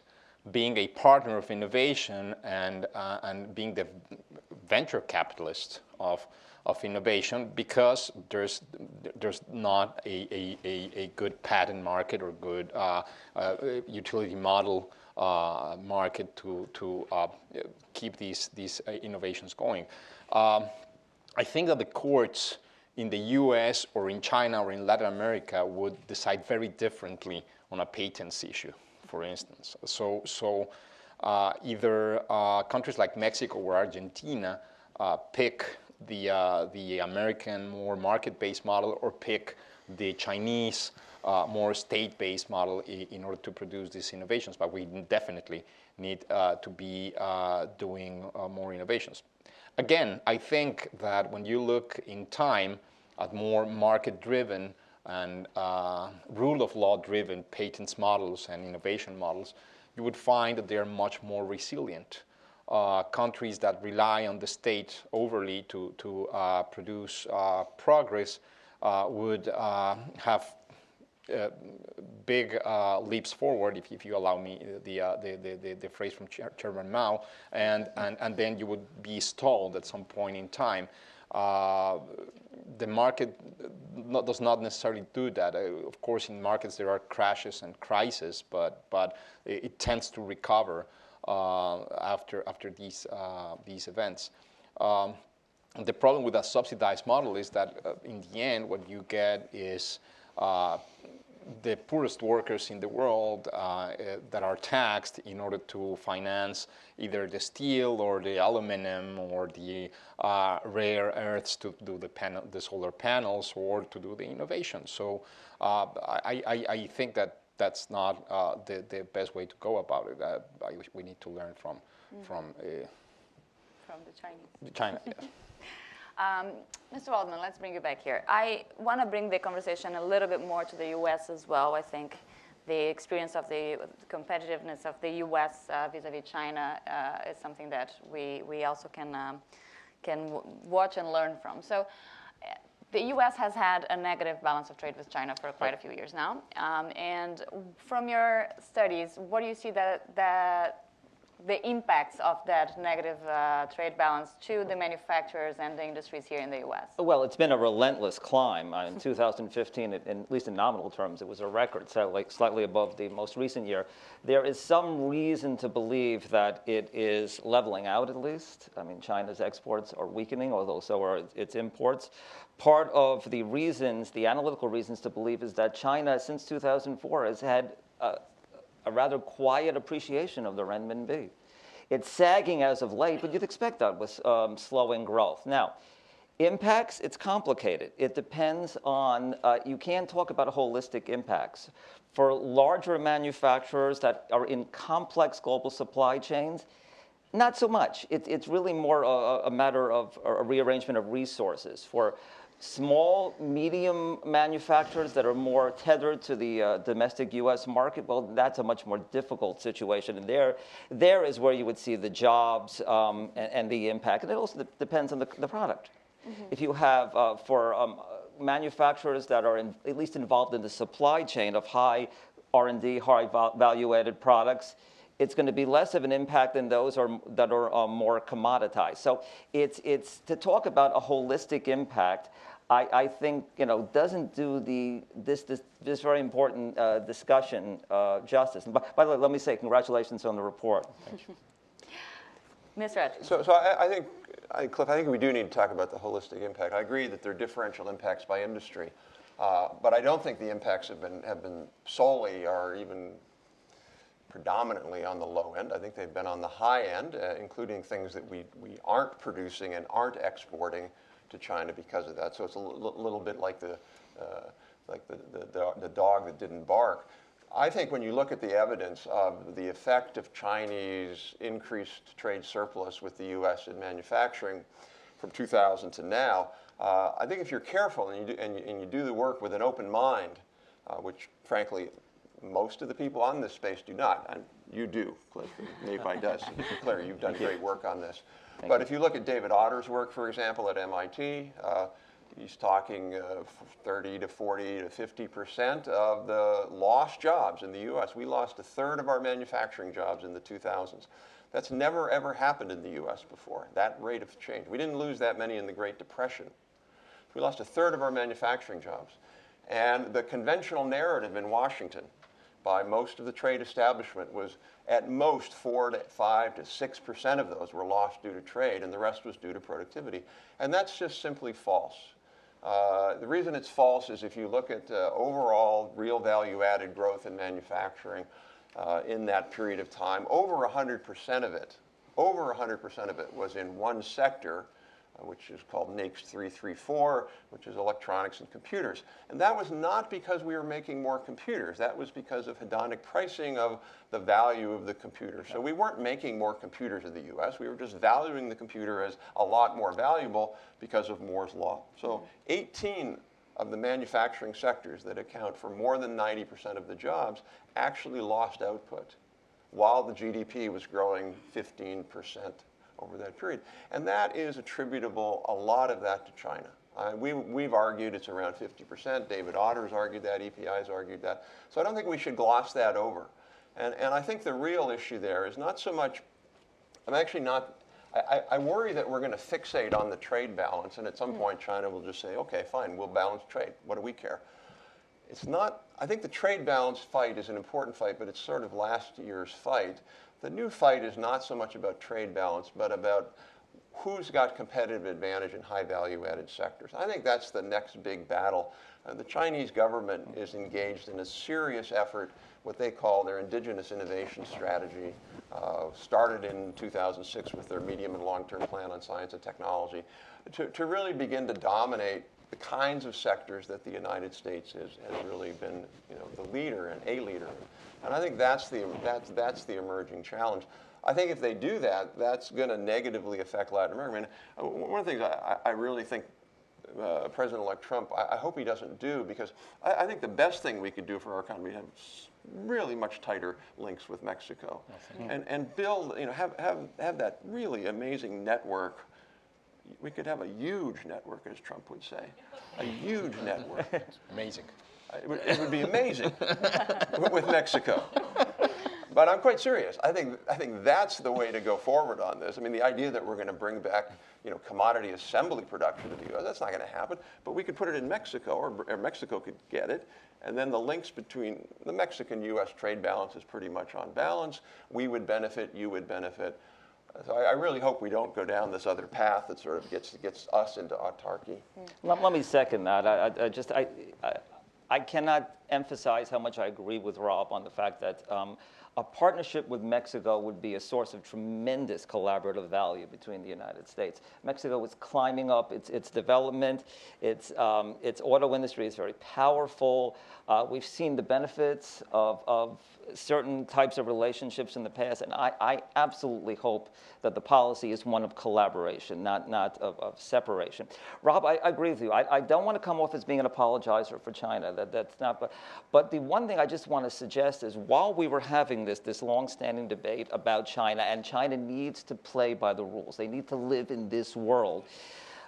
being a partner of innovation and being the venture capitalist of innovation, because there's not a good patent market or good utility model market to keep these innovations going. I think that the courts in the US or in China or in Latin America would decide very differently on a patents issue, for instance. So either countries like Mexico or Argentina pick the American more market-based model, or pick the Chinese more state-based model in order to produce these innovations. But we definitely need to be doing more innovations. Again, I think that when you look in time at more market-driven and rule of law-driven patents models and innovation models, you would find that they are much more resilient. Countries that rely on the state overly to produce progress would have big leaps forward, if you allow me the phrase from Chairman Mao, and then you would be stalled at some point in time. The market does not necessarily do that. Of course, in markets there are crashes and crises, but it tends to recover after these events. The problem with a subsidized model is that in the end, what you get is the poorest workers in the world that are taxed in order to finance either the steel or the aluminum or the rare earths to do the solar panels or to do the innovation. So I think that that's not the best way to go about it. We need to learn from the Chinese. China. Yeah. Mr. Waldman, let's bring you back here. I want to bring the conversation a little bit more to the U.S. as well. I think the experience of the competitiveness of the U.S. Vis-a-vis China is something that we also can watch and learn from. So the U.S. has had a negative balance of trade with China for quite a few years now. And from your studies, what do you see that the impacts of that negative trade balance to the manufacturers and the industries here in the U.S.? Well, it's been a relentless climb. In 2015, at least in nominal terms, it was a record, so like slightly above the most recent year. There is some reason to believe that it is leveling out, at least. I mean, China's exports are weakening, although so are its imports. Part of the reasons, the analytical reasons to believe, is that China, since 2004, has had a rather quiet appreciation of the renminbi. It's sagging as of late, but you'd expect that with slowing growth. Now, impacts, it's complicated. It depends on, you can't talk about holistic impacts. For larger manufacturers that are in complex global supply chains, not so much. It's really more a matter of a rearrangement of resources. For small, medium manufacturers that are more tethered to the domestic U.S. market, well, that's a much more difficult situation. And there is where you would see the jobs and the impact. And it also depends on the product. Mm-hmm. If you have, for manufacturers that are at least involved in the supply chain of high R&D, high value-added products, it's going to be less of an impact than those that are more commoditized. So it's to talk about a holistic impact, I think, doesn't do this very important discussion justice. And by the way, let me say congratulations on the report. Mr. Hutchins. So Cliff, I think we do need to talk about the holistic impact. I agree that there are differential impacts by industry, but I don't think the impacts have been solely or even predominantly on the low end. I think they've been on the high end, including things that we aren't producing and aren't exporting to China because of that. So it's a little bit like the dog that didn't bark. I think when you look at the evidence of the effect of Chinese increased trade surplus with the U.S. in manufacturing from 2000 to now, I think if you're careful and you do the work with an open mind, which frankly Most of the people on this space do not. And you do, Cliff. Nephi does. Claire, you've done great work on this. But if you look at David Otter's work, for example, at MIT, he's talking 30 to 40 to 50% of the lost jobs in the U.S. We lost a third of our manufacturing jobs in the 2000s. That's never, ever happened in the U.S. before, that rate of change. We didn't lose that many in the Great Depression. We lost a third of our manufacturing jobs. And the conventional narrative in Washington by most of the trade establishment was at most 4 to 5 to 6% of those were lost due to trade, and the rest was due to productivity. And that's just simply false. The reason it's false is if you look at overall real value-added growth in manufacturing in that period of time, over 100% of it was in one sector, which is called NAICS 334, which is electronics and computers. And that was not because we were making more computers. That was because of hedonic pricing of the value of the computer. So we weren't making more computers in the US. We were just valuing the computer as a lot more valuable because of Moore's law. So 18 of the manufacturing sectors that account for more than 90% of the jobs actually lost output while the GDP was growing 15% over that period. And that is attributable, a lot of that to China. We've argued it's around 50%. David Otter's argued that. EPI's argued that. So I don't think we should gloss that over. And I think the real issue there is not so much, I'm actually not, I worry that we're going to fixate on the trade balance, and at some point China will just say, okay, fine, we'll balance trade. What do we care? It's not, I think the trade balance fight is an important fight, but it's sort of last year's fight. The new fight is not so much about trade balance, but about who's got competitive advantage in high value-added sectors. I think that's the next big battle. The Chinese government is engaged in a serious effort, what they call their indigenous innovation strategy, started in 2006 with their medium and long-term plan on science and technology, to really begin to dominate the kinds of sectors that the United States has really been, the leader and a leader in. And I think that's the emerging challenge. I think if they do that, that's going to negatively affect Latin America. I mean, one of the things I really think President-elect Trump, I hope he doesn't do, because I think the best thing we could do for our economy is have really much tighter links with Mexico, and build, have that really amazing network. We could have a huge network, as Trump would say, a huge network. Amazing. It would be amazing with Mexico. But I'm quite serious. I think that's the way to go forward on this. I mean, the idea that we're going to bring back, commodity assembly production to the U.S., that's not going to happen. But we could put it in Mexico, or Mexico could get it. And then the links between the Mexican-U.S. trade balance is pretty much on balance. We would benefit, you would benefit. So I really hope we don't go down this other path that sort of gets us into autarky. Let me second that. I cannot emphasize how much I agree with Rob on the fact that a partnership with Mexico would be a source of tremendous collaborative value between the United States. Mexico is climbing up its development. Its auto industry is very powerful. We've seen the benefits of certain types of relationships in the past, and I absolutely hope that the policy is one of collaboration, not of separation. Rob, I agree with you. I don't want to come off as being an apologizer for China. That's not. But the one thing I just want to suggest is, while we were having this long-standing debate about China, and China needs to play by the rules, they need to live in this world,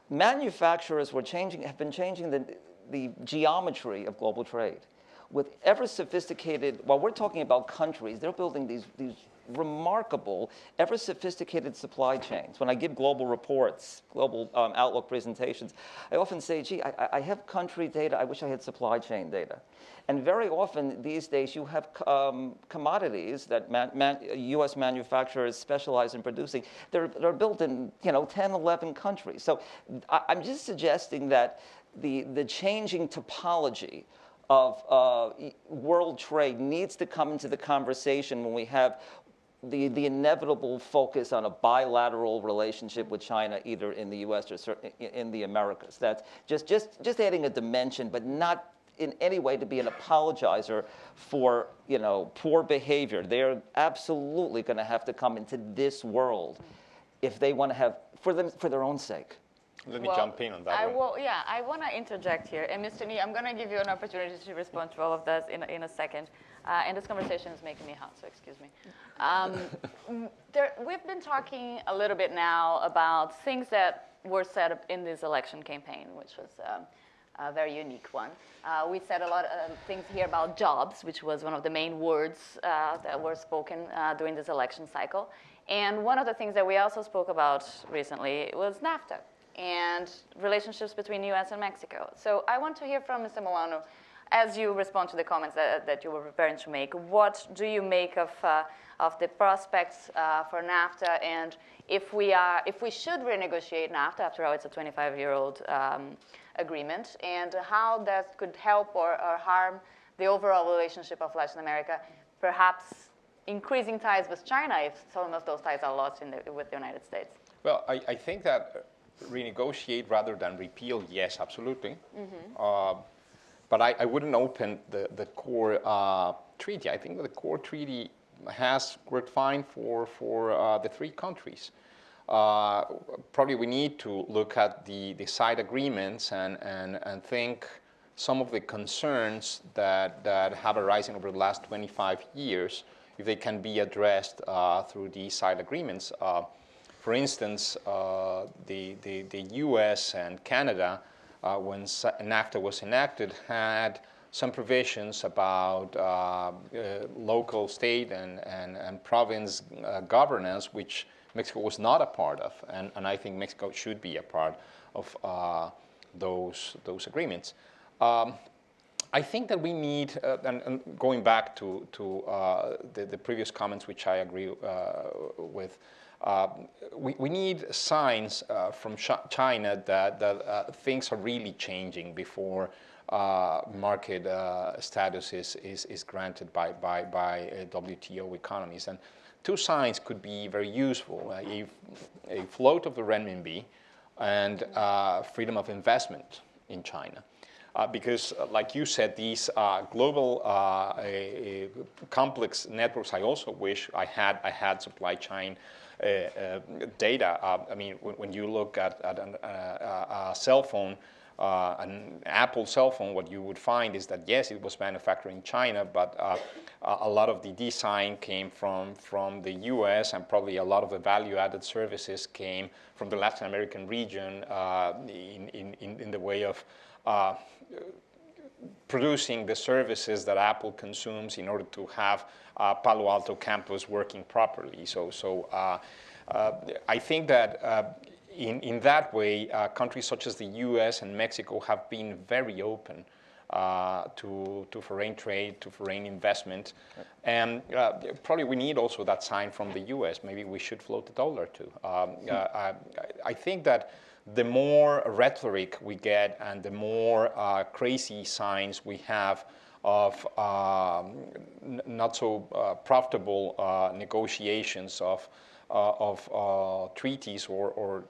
manufacturers have been changing the geometry of global trade. With ever sophisticated, while we're talking about countries, they're building these remarkable, ever sophisticated supply chains. When I give global reports, global outlook presentations, I often say, gee, I have country data, I wish I had supply chain data. And very often these days you have commodities that U.S. manufacturers specialize in producing. They're built in 10, 11 countries. So I'm just suggesting that the changing topology of world trade needs to come into the conversation when we have the inevitable focus on a bilateral relationship with China, either in the U.S. or in the Americas. That's just adding a dimension, but not in any way to be an apologizer for poor behavior. They're absolutely going to have to come into this world if they want to have, for their own sake. Let me jump in on that one. I want to interject here. And Mr. Nee, I'm going to give you an opportunity to respond to all of this in a second. And this conversation is making me hot, so excuse me. We've been talking a little bit now about things that were set up in this election campaign, which was a very unique one. We said a lot of things here about jobs, which was one of the main words that were spoken during this election cycle. And one of the things that we also spoke about recently was NAFTA and relationships between US and Mexico. So I want to hear from Mr. Molano, as you respond to the comments that you were preparing to make. What do you make of the prospects for NAFTA, and if we should renegotiate NAFTA? After all, it's a 25-year-old agreement, and how that could help or harm the overall relationship of Latin America, perhaps increasing ties with China if some of those ties are lost with the United States? Well, I think that renegotiate rather than repeal, yes, absolutely. But I wouldn't open the core treaty. I think that the core treaty has worked fine for the three countries. Probably we need to look at the side agreements and think some of the concerns that have arisen over the last 25 years, if they can be addressed through these side agreements. For instance, the US and Canada, when NAFTA was enacted, had some provisions about local, state, and province governance, which Mexico was not a part of. And I think Mexico should be a part of those agreements. I think that we need, and going back to the previous comments, which I agree with, we need signs from China that things are really changing before market status is granted by WTO economies. And two signs could be very useful: a float of the renminbi and freedom of investment in China. Because, like you said, these global complex networks, I also wish I had supply chain data. I mean, when you look at a cell phone, an Apple cell phone, what you would find is that, yes, it was manufactured in China, but a lot of the design came from the US, and probably a lot of the value-added services came from the Latin American region in the way of producing the services that Apple consumes in order to have Palo Alto campus working properly. So I think that in that way, countries such as the US and Mexico have been very open to foreign trade, to foreign investment. Right. And probably we need also that sign from the US. Maybe we should float the dollar too. I think that the more rhetoric we get and the more crazy signs we have of not so profitable negotiations of treaties or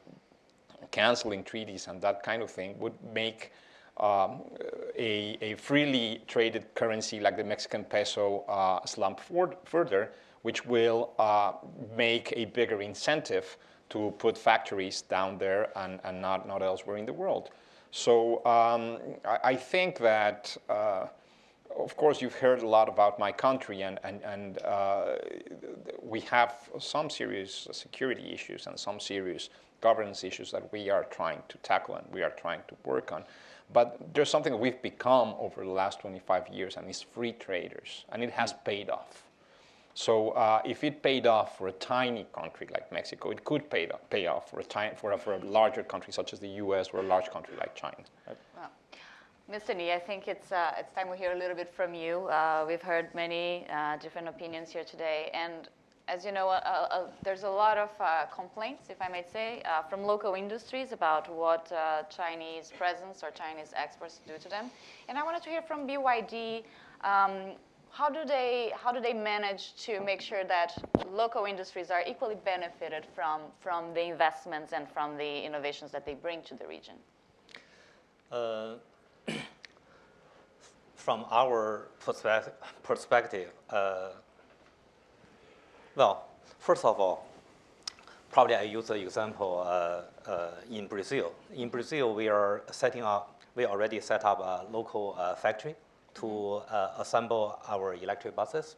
canceling treaties and that kind of thing would make a freely traded currency like the Mexican peso slump further, which will make a bigger incentive to put factories down there and not elsewhere in the world. So I think that, of course, you've heard a lot about my country, and we have some serious security issues and some serious governance issues that we are trying to tackle and we are trying to work on. But there's something that we've become over the last 25 years, and it's free traders, and it has paid off. So if it paid off for a tiny country like Mexico, it could pay off for a larger country such as the US or a large country like China. Right? Well, Mr. Ni, I think it's time we hear a little bit from you. We've heard many different opinions here today, and as you know, there's a lot of complaints, if I may say, from local industries about what Chinese presence or Chinese exports do to them. And I wanted to hear from BYD. How do they manage to make sure that local industries are equally benefited from the investments and from the innovations that they bring to the region? From our perspective, well, first of all, probably I use the example in Brazil. In Brazil, we already set up a local factory to assemble our electric buses.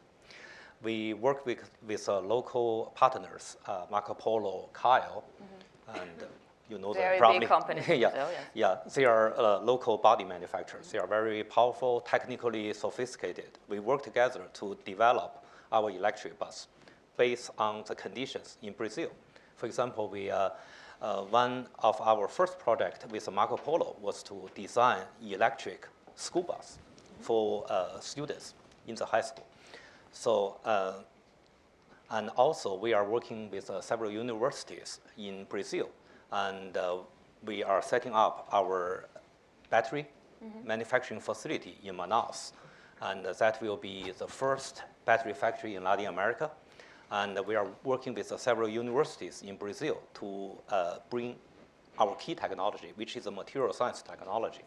We work with local partners, Marco Polo, Kyle, and you know Very them probably. big companies in Yeah, Brazil, yes. yeah. They are local body manufacturers. They are very powerful, technically sophisticated. We work together to develop our electric bus based on the conditions in Brazil. For example, one of our first project with Marco Polo was to design electric school bus for students in the high school. So, and also we are working with several universities in Brazil, and we are setting up our battery manufacturing facility in Manaus, and that will be the first battery factory in Latin America. And we are working with several universities in Brazil to bring our key technology, which is a material science technology,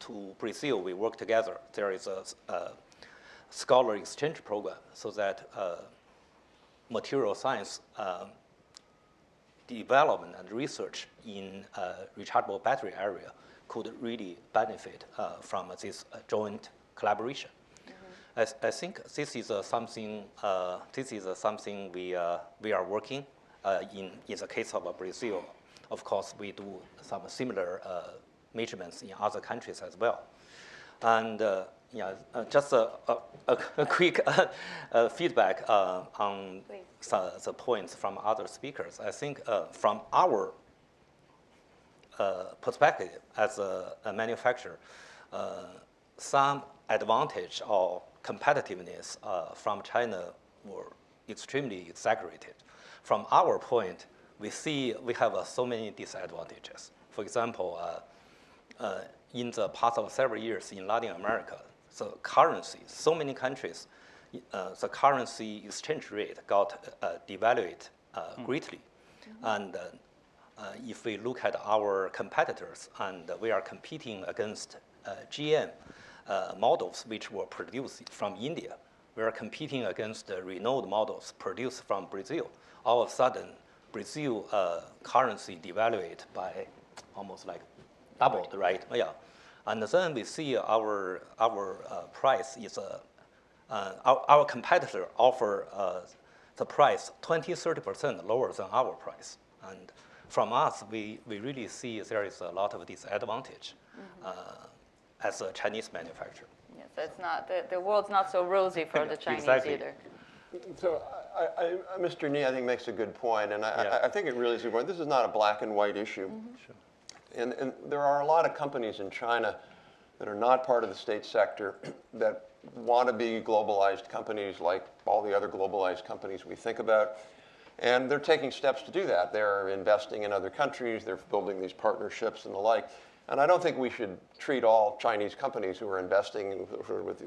to Brazil. We work together. There is a scholar exchange program so that material science development and research in rechargeable battery area could really benefit from this joint collaboration. I think this is something. We are working in the case of Brazil. Of course, we do some similar measurements in other countries as well. And yeah, just a quick feedback on the points from other speakers. I think from our perspective as a manufacturer, some advantage or competitiveness from China were extremely exaggerated. From our point, we see we have so many disadvantages. For example, in the past of several years in Latin America, the currency, so many countries, the currency exchange rate got devalued greatly. And if we look at our competitors, and we are competing against GM models which were produced from India. We are competing against the Renault models produced from Brazil. All of a sudden, Brazil currency devalued by almost like doubled, right? Yeah. And then we see our price is, our competitor offer the price 20-30% lower than our price. And from us, we really see there is a lot of disadvantage as a Chinese manufacturer. Yes, so it's not, the world's not so rosy for the Chinese Exactly. either. So Mr. Ni, I think, makes a good point, and I think it really is a good point. This is not a black and white issue. Sure. And there are a lot of companies in China that are not part of the state sector that want to be globalized companies like all the other globalized companies we think about. And they're taking steps to do that. They're investing in other countries. They're building these partnerships and the like. And I don't think we should treat all Chinese companies who are investing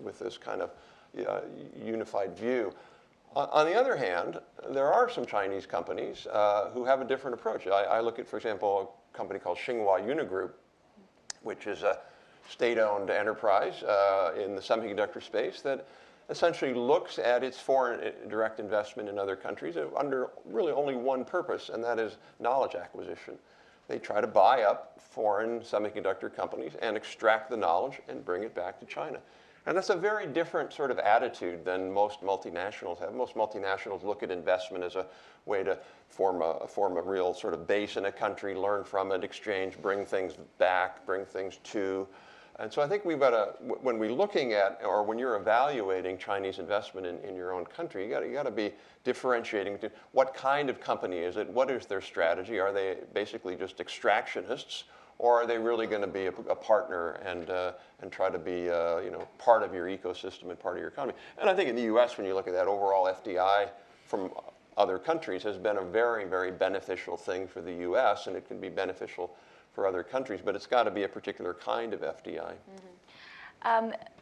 with this kind of unified view. On the other hand, there are some Chinese companies who have a different approach. I look at, for example, a company called Tsinghua Unigroup, which is a state-owned enterprise in the semiconductor space that essentially looks at its foreign direct investment in other countries under really only one purpose, and that is knowledge acquisition. They try to buy up foreign semiconductor companies and extract the knowledge and bring it back to China. And that's a very different sort of attitude than most multinationals have. Most multinationals look at investment as a way to form a real sort of base in a country, learn from it, exchange, bring things back, bring things to. And so I think we've got to, when we're looking at, or when you're evaluating Chinese investment in your own country, you got to be differentiating to what kind of company is it, what is their strategy, are they basically just extractionists, or are they really going to be a partner and try to be part of your ecosystem and part of your economy? And I think in the U.S., when you look at that overall FDI from other countries, has been a very, very beneficial thing for the U.S., and it can be beneficial for other countries, but it's got to be a particular kind of FDI.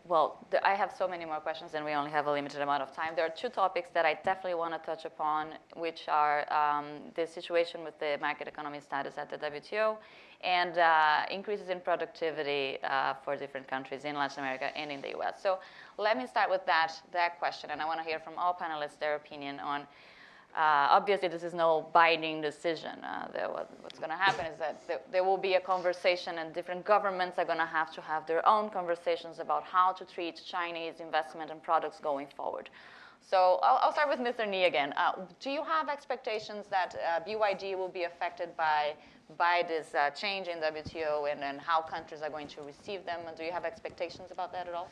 Well, I have so many more questions, and we only have a limited amount of time. There are two topics that I definitely want to touch upon, which are the situation with the market economy status at the WTO and increases in productivity for different countries in Latin America and in the US. So let me start with that question, and I want to hear from all panelists their opinion on Obviously, this is no binding decision. What's going to happen is that there will be a conversation, and different governments are going to have their own conversations about how to treat Chinese investment and products going forward. So I'll start with Mr. Ni again. Do you have expectations that BYD will be affected by this change in WTO and how countries are going to receive them? And do you have expectations about that at all?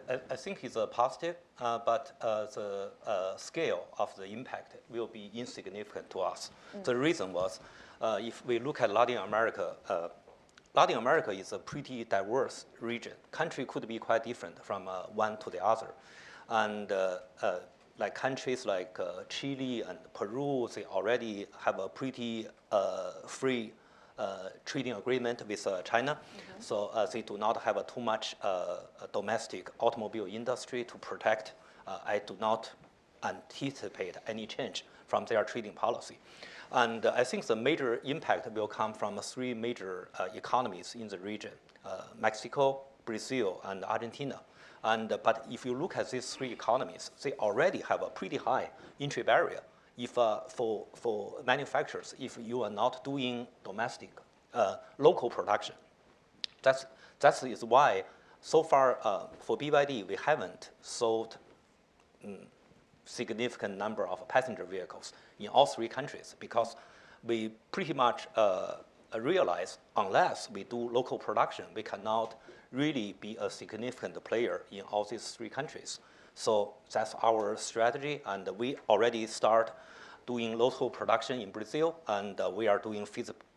I think it's a positive, but the scale of the impact will be insignificant to us. The reason was, if we look at Latin America is a pretty diverse region. Country could be quite different from one to the other. And like countries like Chile and Peru, they already have a pretty free trading agreement with China. So they do not have too much domestic automobile industry to protect. I do not anticipate any change from their trading policy. And I think the major impact will come from three major economies in the region, Mexico, Brazil, and Argentina. But if you look at these three economies, they already have a pretty high entry barrier. If for manufacturers, if you are not doing domestic, local production, that is why so far for BYD we haven't sold significant number of passenger vehicles in all three countries, because we pretty much realize unless we do local production, we cannot really be a significant player in all these three countries. So that's our strategy, and we already start doing local production in Brazil, and we are doing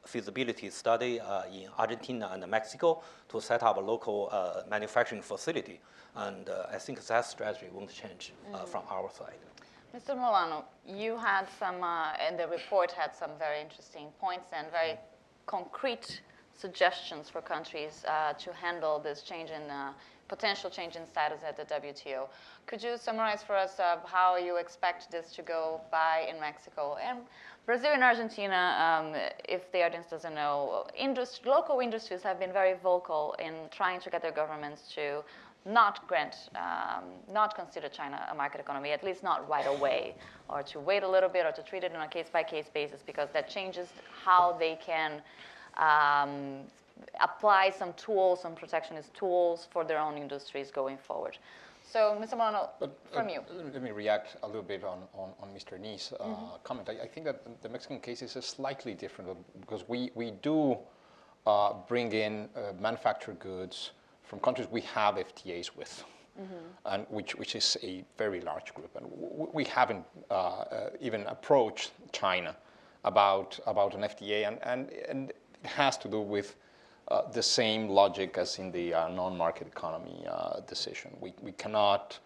feasibility study in Argentina and Mexico to set up a local manufacturing facility. And I think that strategy won't change from our side. Mr. Molano, you had some, in the report had some very interesting points and very concrete suggestions for countries to handle this change in potential change in status at the WTO. Could you summarize for us how you expect this to go by in Mexico? And Brazil and Argentina, if the audience doesn't know, local industries have been very vocal in trying to get their governments to not consider China a market economy, at least not right away, or to wait a little bit, or to treat it on a case-by-case basis, because that changes how they can apply some tools, some protectionist tools for their own industries going forward. So, Mr. Molano, from you. Let me react a little bit on Mr. Ni's comment. I think that the Mexican case is slightly different, because we do bring in manufactured goods from countries we have FTAs with, and which is a very large group. And we haven't even approached China about an FTA, and it has to do with the same logic as in the non-market economy decision. We cannot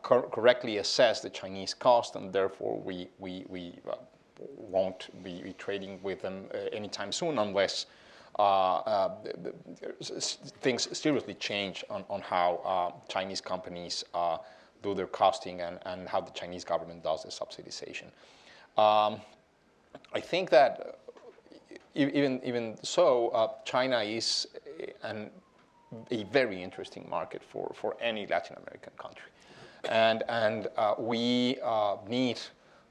correctly assess the Chinese cost, and therefore we won't be trading with them anytime soon unless things seriously change on how Chinese companies do their costing and how the Chinese government does the subsidization. I think that even so, China is a very interesting market for any Latin American country, and we need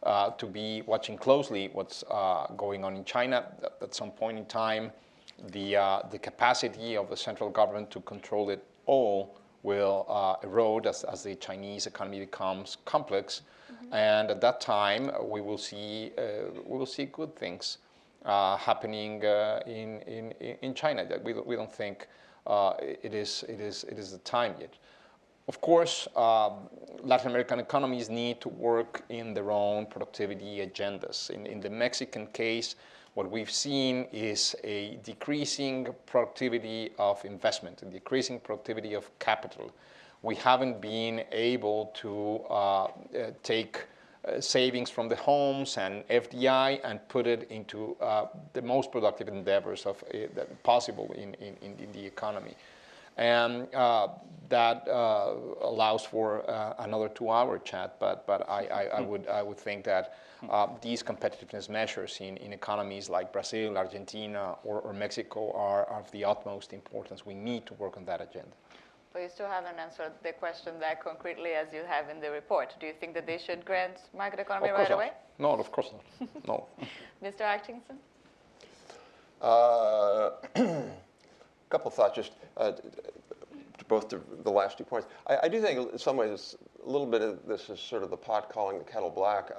to be watching closely what's going on in China. At some point in time, the capacity of the central government to control it all will erode as the Chinese economy becomes complex, and at that time we will see good things happening in China. We don't think it is the time yet. Of course, Latin American economies need to work in their own productivity agendas. In the Mexican case, what we've seen is a decreasing productivity of investment, a decreasing productivity of capital. We haven't been able to take savings from the homes and FDI and put it into the most productive endeavors possible in the economy. And that allows for another 2-hour chat, but I would think that these competitiveness measures in economies like Brazil, Argentina, or Mexico are of the utmost importance. We need to work on that agenda. But you still haven't answered the question that concretely as you have in the report. Do you think that they should grant market economy right away? No, of course not. No. Mr. Atkinson? A couple of thoughts, just both to the last 2 points. I do think in some ways a little bit of this is sort of the pot calling the kettle black.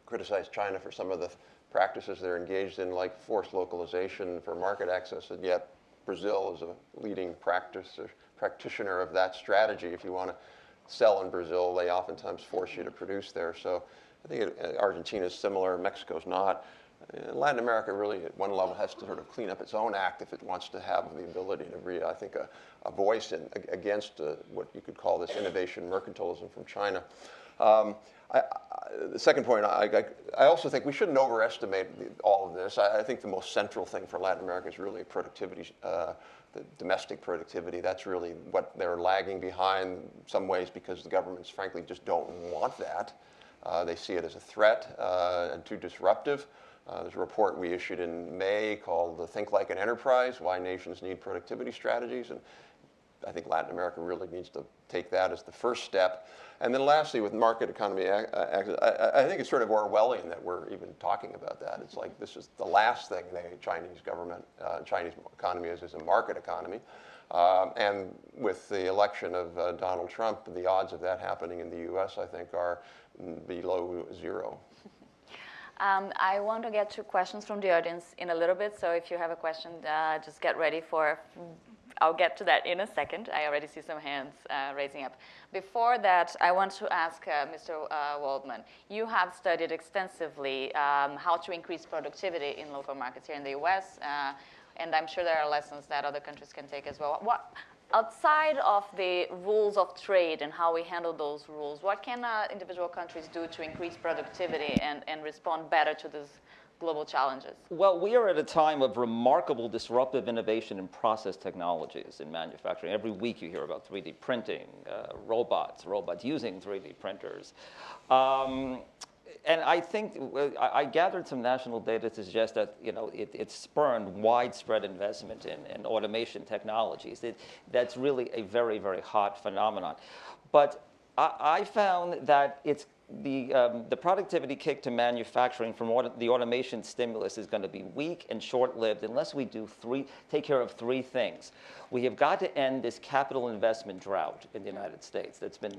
Criticize China for some of the practices they're engaged in, like forced localization for market access, and yet Brazil is a leading practitioner of that strategy. If you want to sell in Brazil, they oftentimes force you to produce there. So I think Argentina is similar, Mexico's not. Latin America really at one level has to sort of clean up its own act if it wants to have the ability to be, I think, a voice against what you could call this innovation mercantilism from China. The second point, I also think we shouldn't overestimate all of this. I think the most central thing for Latin America is really productivity, the domestic productivity. That's really what they're lagging behind in some ways because the governments, frankly, just don't want that. They see it as a threat and too disruptive. There's a report we issued in May called Think Like an Enterprise, Why Nations Need Productivity Strategies. And I think Latin America really needs to take that as the first step. And then lastly, with market economy access, I think it's sort of Orwellian that we're even talking about that. It's like this is the last thing the Chinese government, Chinese economy is a market economy. And with the election of Donald Trump, the odds of that happening in the US, I think, are below zero. I want to get to questions from the audience in a little bit, so if you have a question, just get ready for, I'll get to that in a second. I already see some hands raising up. Before that, I want to ask Mr. Waldman, you have studied extensively how to increase productivity in local markets here in the US, and I'm sure there are lessons that other countries can take as well. Outside of the rules of trade and how we handle those rules, what can individual countries do to increase productivity and respond better to these global challenges? Well, we are at a time of remarkable disruptive innovation in process technologies in manufacturing. Every week you hear about 3D printing, robots using 3D printers. And I think, I gathered some national data to suggest that it spurned widespread investment in automation technologies. That's really a very, very hot phenomenon. But I found that it's the productivity kick to manufacturing from the automation stimulus is going to be weak and short-lived unless we take care of three things. We have got to end this capital investment drought in the United States that's been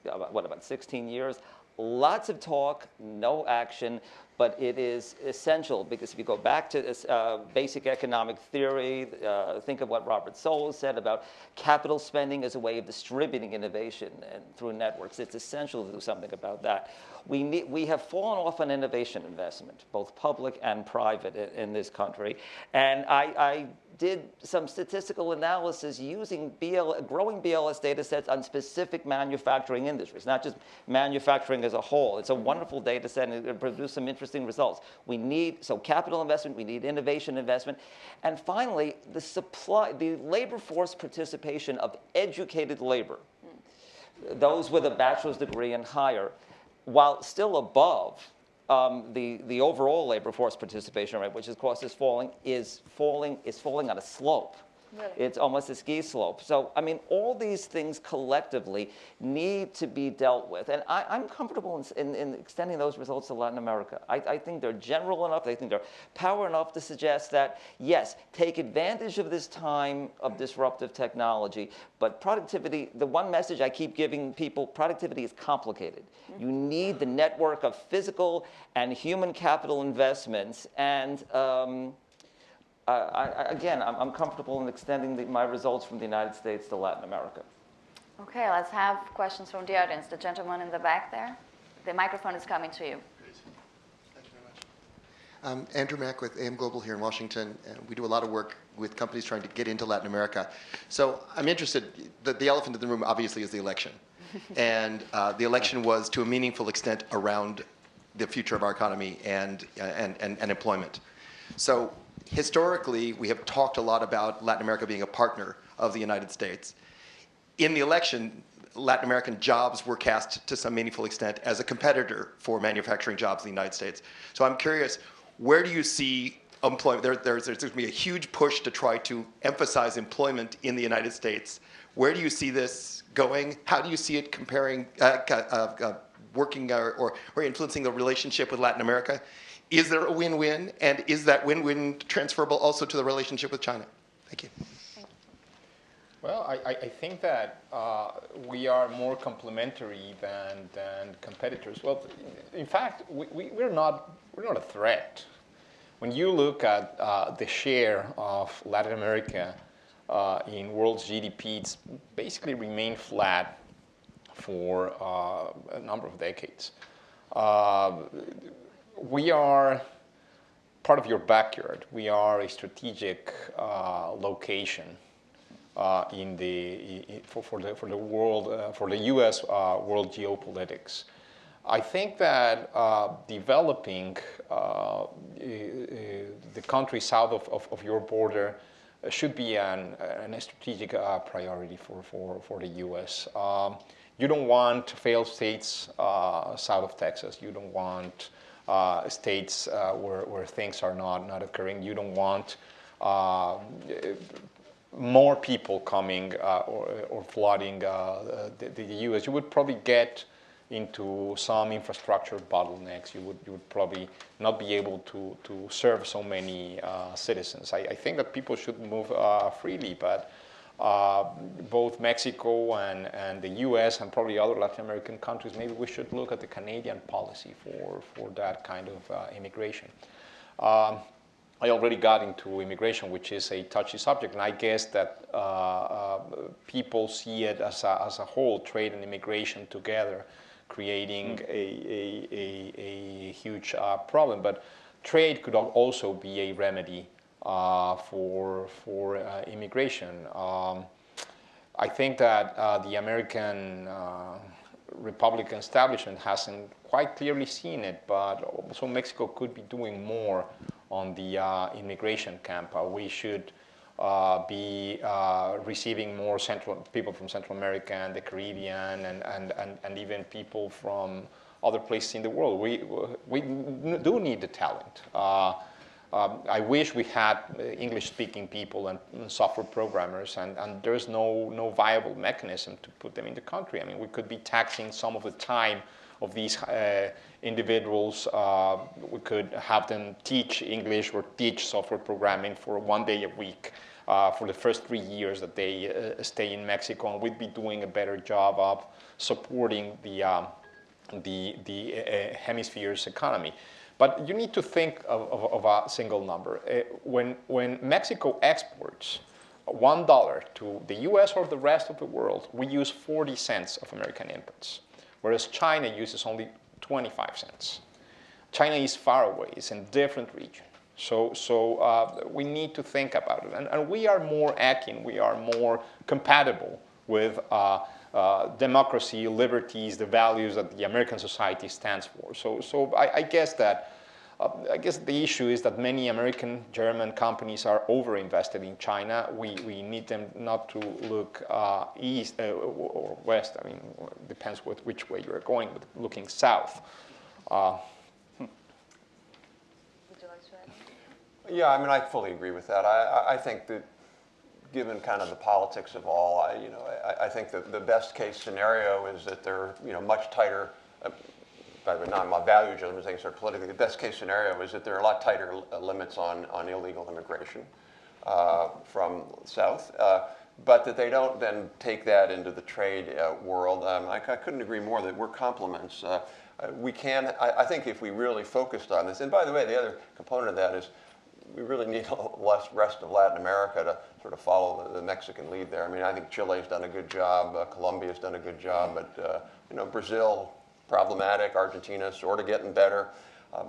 about 16 years. Lots of talk, no action, but it is essential because if you go back to this basic economic theory, think of what Robert Solow said about capital spending as a way of distributing innovation and through networks. It's essential to do something about that. We have fallen off on innovation investment, both public and private in this country. And I did some statistical analysis using growing BLS data sets on specific manufacturing industries, not just manufacturing as a whole. It's a wonderful data set and it produced some interesting results. We need capital investment, we need innovation investment. And finally, the labor force participation of educated labor, those with a bachelor's degree and higher, while still above the overall labor force participation rate, which of course is falling on a slope. Really? It's almost a ski slope. So, I mean, all these things collectively need to be dealt with. And I'm comfortable in extending those results to Latin America. I think they're general enough, I think they're power enough to suggest that, yes, take advantage of this time of disruptive technology, but productivity, the one message I keep giving people, productivity is complicated. Mm-hmm. You need the network of physical and human capital investments, and again, I'm comfortable in extending my results from the United States to Latin America. Okay, let's have questions from the audience. The gentleman in the back there. The microphone is coming to you. Great. Thank you very much. Andrew Mack with AM Global here in Washington. We do a lot of work with companies trying to get into Latin America. So I'm interested, the elephant in the room obviously is the election. And the election was to a meaningful extent around the future of our economy and employment. So historically, we have talked a lot about Latin America being a partner of the United States. In the election, Latin American jobs were cast to some meaningful extent as a competitor for manufacturing jobs in the United States. So I'm curious, where do you see employment? There's going to be a huge push to try to emphasize employment in the United States Where do you see this going? How do you see it comparing, working or influencing the relationship with Latin America? Is there a win-win, and is that win-win transferable also to the relationship with China? Thank you. Well, I think that we are more complementary than competitors. Well, in fact, we're not a threat. When you look at the share of Latin America in world's GDP, it's basically remained flat for a number of decades. We are part of your backyard. We are a strategic location for the world, for the U.S. World geopolitics. I think that developing the countries south of your border should be a strategic priority for the U.S. You don't want failed states south of Texas. You don't want states where things are not occurring. You don't want more people coming or flooding the U.S. You would probably get into some infrastructure bottlenecks. You would probably not be able to serve so many citizens. I think that people should move freely, but both Mexico and the U.S. and probably other Latin American countries, maybe we should look at the Canadian policy for that kind of immigration. I already got into immigration, which is a touchy subject, and I guess that people see it as a whole, trade and immigration together, creating a huge problem. But trade could also be a remedy for immigration. I think that the American Republican establishment hasn't quite clearly seen it, but also Mexico could be doing more on the immigration camp. We should be receiving more people from Central America and the Caribbean and even people from other places in the world. We do need the talent. I wish we had English-speaking people and software programmers, and there's no viable mechanism to put them in the country. I mean, we could be taxing some of the time of these individuals. We could have them teach English or teach software programming for 1 day a week for the first 3 years that they stay in Mexico, and we'd be doing a better job of supporting the hemisphere's economy. But you need to think of a single number. When Mexico exports $1 to the US or the rest of the world, we use 40 cents of American inputs, whereas China uses only 25 cents. China is far away, it's in a different region. So we need to think about it. And we are more akin, we are more compatible with democracy, liberties, the values that the American society stands for. So I guess that the issue is that many American, German companies are over-invested in China. We need them not to look east or west. I mean, it depends which way you're going, but looking south. Would you like to add? Yeah, I mean, I fully agree with that. I think that given kind of the politics of all, I think that the best case scenario is that they're much tighter. By the way, not my value judgment, I'm saying sort of politically. The best case scenario is that there are a lot tighter limits on illegal immigration from south, but that they don't then take that into the trade world. I couldn't agree more that we're complements. I think if we really focused on this, and by the way, the other component of that is we really need less rest of Latin America to sort of follow the Mexican lead there. I mean, I think Chile's done a good job, Colombia's done a good job, but Brazil, problematic, Argentina sort of getting better.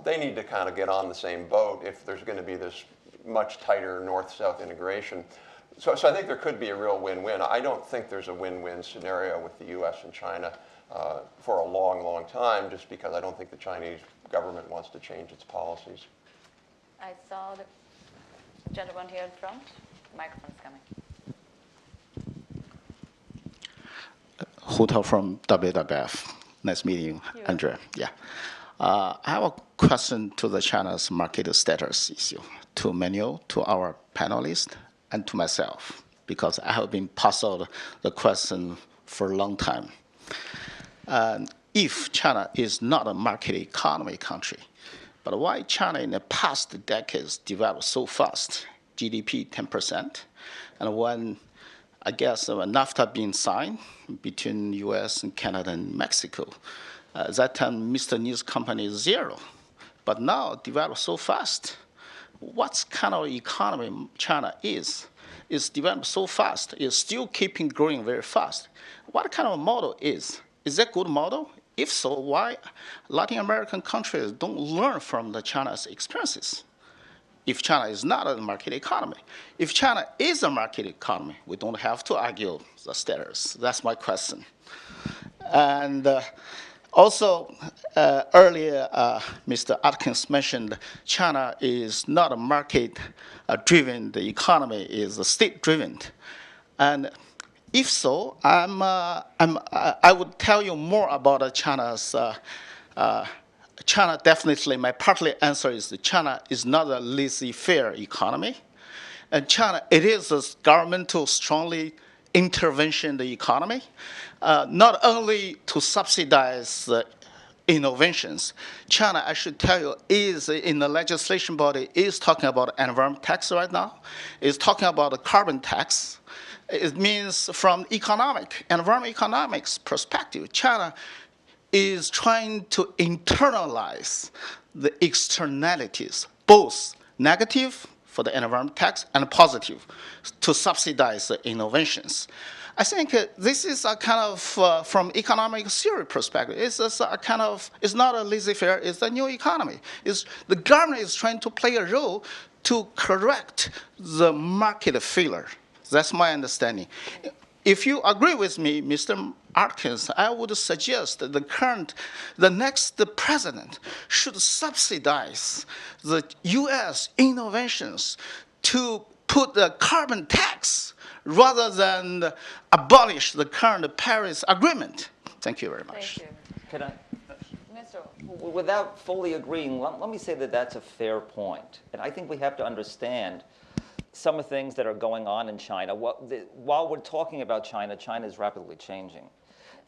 They need to kind of get on the same boat if there's going to be this much tighter north-south integration. So I think there could be a real win-win. I don't think there's a win-win scenario with the U.S. and China for a long, long time, just because I don't think the Chinese government wants to change its policies. I saw the gentleman here in front. The microphone's coming. Hu Tao from WWF. Nice meeting you, Andrea. Yeah. I have a question to the China's market status issue, to Manuel, to our panelists, and to myself. because I have been puzzled the question for a long time. If China is not a market economy country, but why China in the past decades developed so fast, GDP 10%, and when I guess when NAFTA being signed between US and Canada and Mexico, that time Mr. News company is zero, but now developed so fast. What kind of economy China is developed so fast, is still keeping growing very fast. What kind of model is? Is that good model? If so, why Latin American countries don't learn from the China's experiences? If China is not a market economy. If China is a market economy, we don't have to argue the status. That's my question. And also, earlier, Mr. Atkins mentioned China is not a market-driven. The economy is state-driven. And if so, I would tell you more about China's. China definitely, my partly answer is that China is not a laissez-faire economy. And China, it is a governmental, strongly intervention in the economy, not only to subsidize innovations. China, I should tell you, is in the legislation body, is talking about environment tax right now, is talking about a carbon tax. It means from environment economics perspective, China is trying to internalize the externalities, both negative for the environment tax and positive to subsidize the innovations. I think this is a kind of, from economic theory perspective, it's a kind of, it's not a laissez-faire, it's a new economy. The government is trying to play a role to correct the market failure. That's my understanding. If you agree with me, Mr. Atkins, I would suggest that the next president should subsidize the U.S. innovations to put the carbon tax rather than abolish the current Paris Agreement. Thank you very much. Thank you. Can I? Mr. Without fully agreeing, let me say that that's a fair point. And I think we have to understand some of the things that are going on in China. While we're talking about China, China is rapidly changing.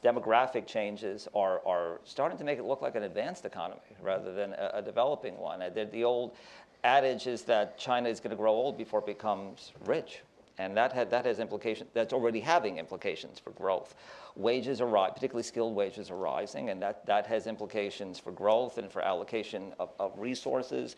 Demographic changes are starting to make it look like an advanced economy rather than a developing one. The old adage is that China is going to grow old before it becomes rich. And that has implications, that's already having implications for growth. Wages are rising, particularly skilled wages are rising, and that has implications for growth and for allocation of resources.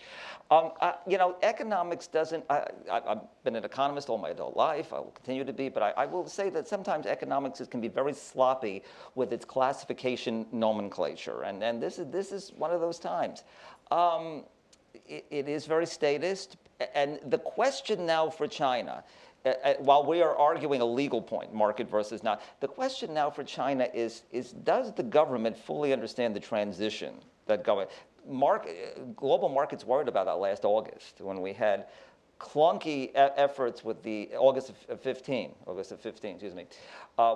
Economics doesn't, I've been an economist all my adult life, I will continue to be, but I will say that sometimes economics can be very sloppy with its classification nomenclature, and this is one of those times. It is very statist, and the question now for China, while we are arguing a legal point, market versus not, the question now for China is does the government fully understand the transition that global markets worried about that last August when we had clunky efforts with the August of 15, excuse me,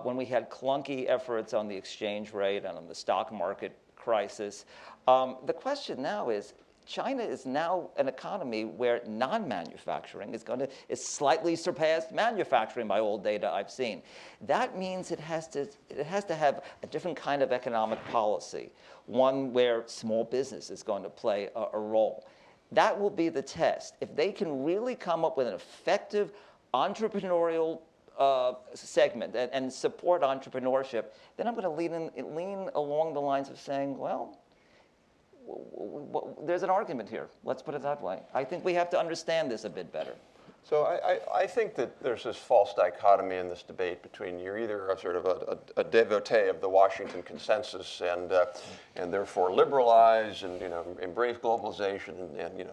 when we had clunky efforts on the exchange rate and on the stock market crisis. The question now is, China is now an economy where non-manufacturing is slightly surpassed manufacturing by all data I've seen. That means it has to have a different kind of economic policy, one where small business is going to play a role. That will be the test. If they can really come up with an effective entrepreneurial segment and support entrepreneurship, then I'm going to lean along the lines of saying, well, there's an argument here. Let's put it that way. I think we have to understand this a bit better. So I think that there's this false dichotomy in this debate between you're either a sort of a devotee of the Washington Consensus and therefore liberalize and embrace globalization and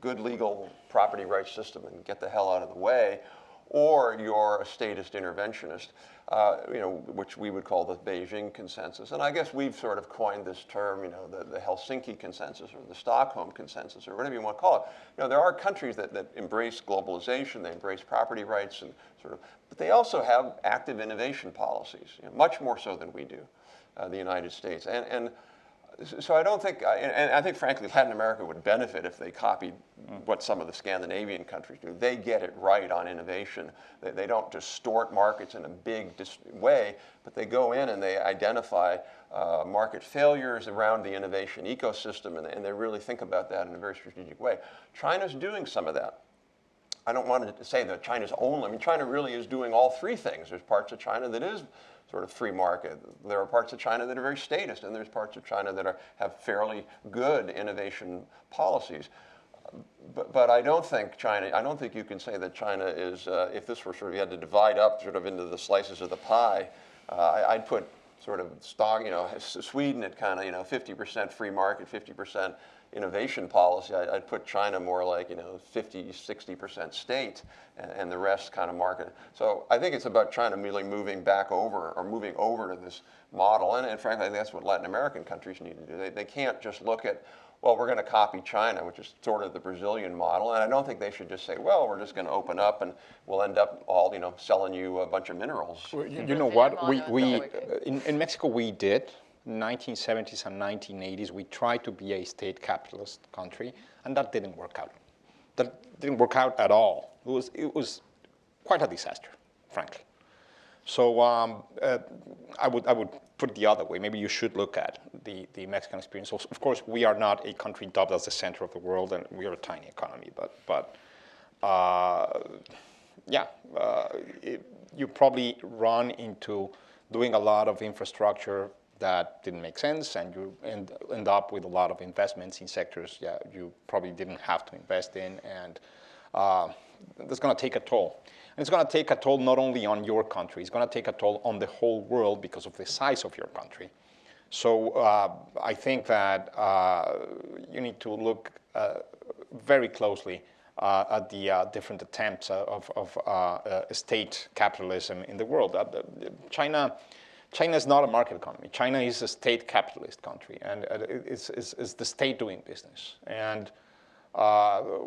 good legal property rights system and get the hell out of the way, or you're a statist interventionist, which we would call the Beijing Consensus. And I guess we've sort of coined this term, the Helsinki Consensus or the Stockholm Consensus or whatever you want to call it. There are countries that embrace globalization, they embrace property rights, and but they also have active innovation policies, much more so than we do, the United States. And So I don't think, and I think frankly Latin America would benefit if they copied what some of the Scandinavian countries do. They get it right on innovation. They don't distort markets in a big way, but they go in and they identify market failures around the innovation ecosystem, and they really think about that in a very strategic way. China's doing some of that. I don't want to say that China's only, I mean, China really is doing all three things. There's parts of China that is sort of free market. There are parts of China that are very statist, and there's parts of China that have fairly good innovation policies. But I don't think I don't think you can say that China is, if this were sort of, you had to divide up sort of into the slices of the pie, I'd put sort of Sweden at kind of, 50% free market, 50% innovation policy. I'd put China more like, 50, 60% state, and the rest kind of market. So I think it's about China really moving back over, or moving over to this model. And frankly, I think that's what Latin American countries need to do. They can't just look at, well, we're going to copy China, which is sort of the Brazilian model. And I don't think they should just say, well, we're just going to open up and we'll end up all, selling you a bunch of minerals. You know what? In Mexico, we did. 1970s and 1980s, we tried to be a state capitalist country, and that didn't work out. That didn't work out at all. It was quite a disaster, frankly. So I would put it the other way. Maybe you should look at the Mexican experience. Of course, we are not a country dubbed as the center of the world, and we are a tiny economy. But you probably run into doing a lot of infrastructure that didn't make sense, and you end up with a lot of investments in sectors you probably didn't have to invest in, and that's going to take a toll. And it's going to take a toll not only on your country, it's going to take a toll on the whole world because of the size of your country. So I think that you need to look very closely at the different attempts of state capitalism in the world. China is not a market economy. China is a state capitalist country, and it's the state doing business. And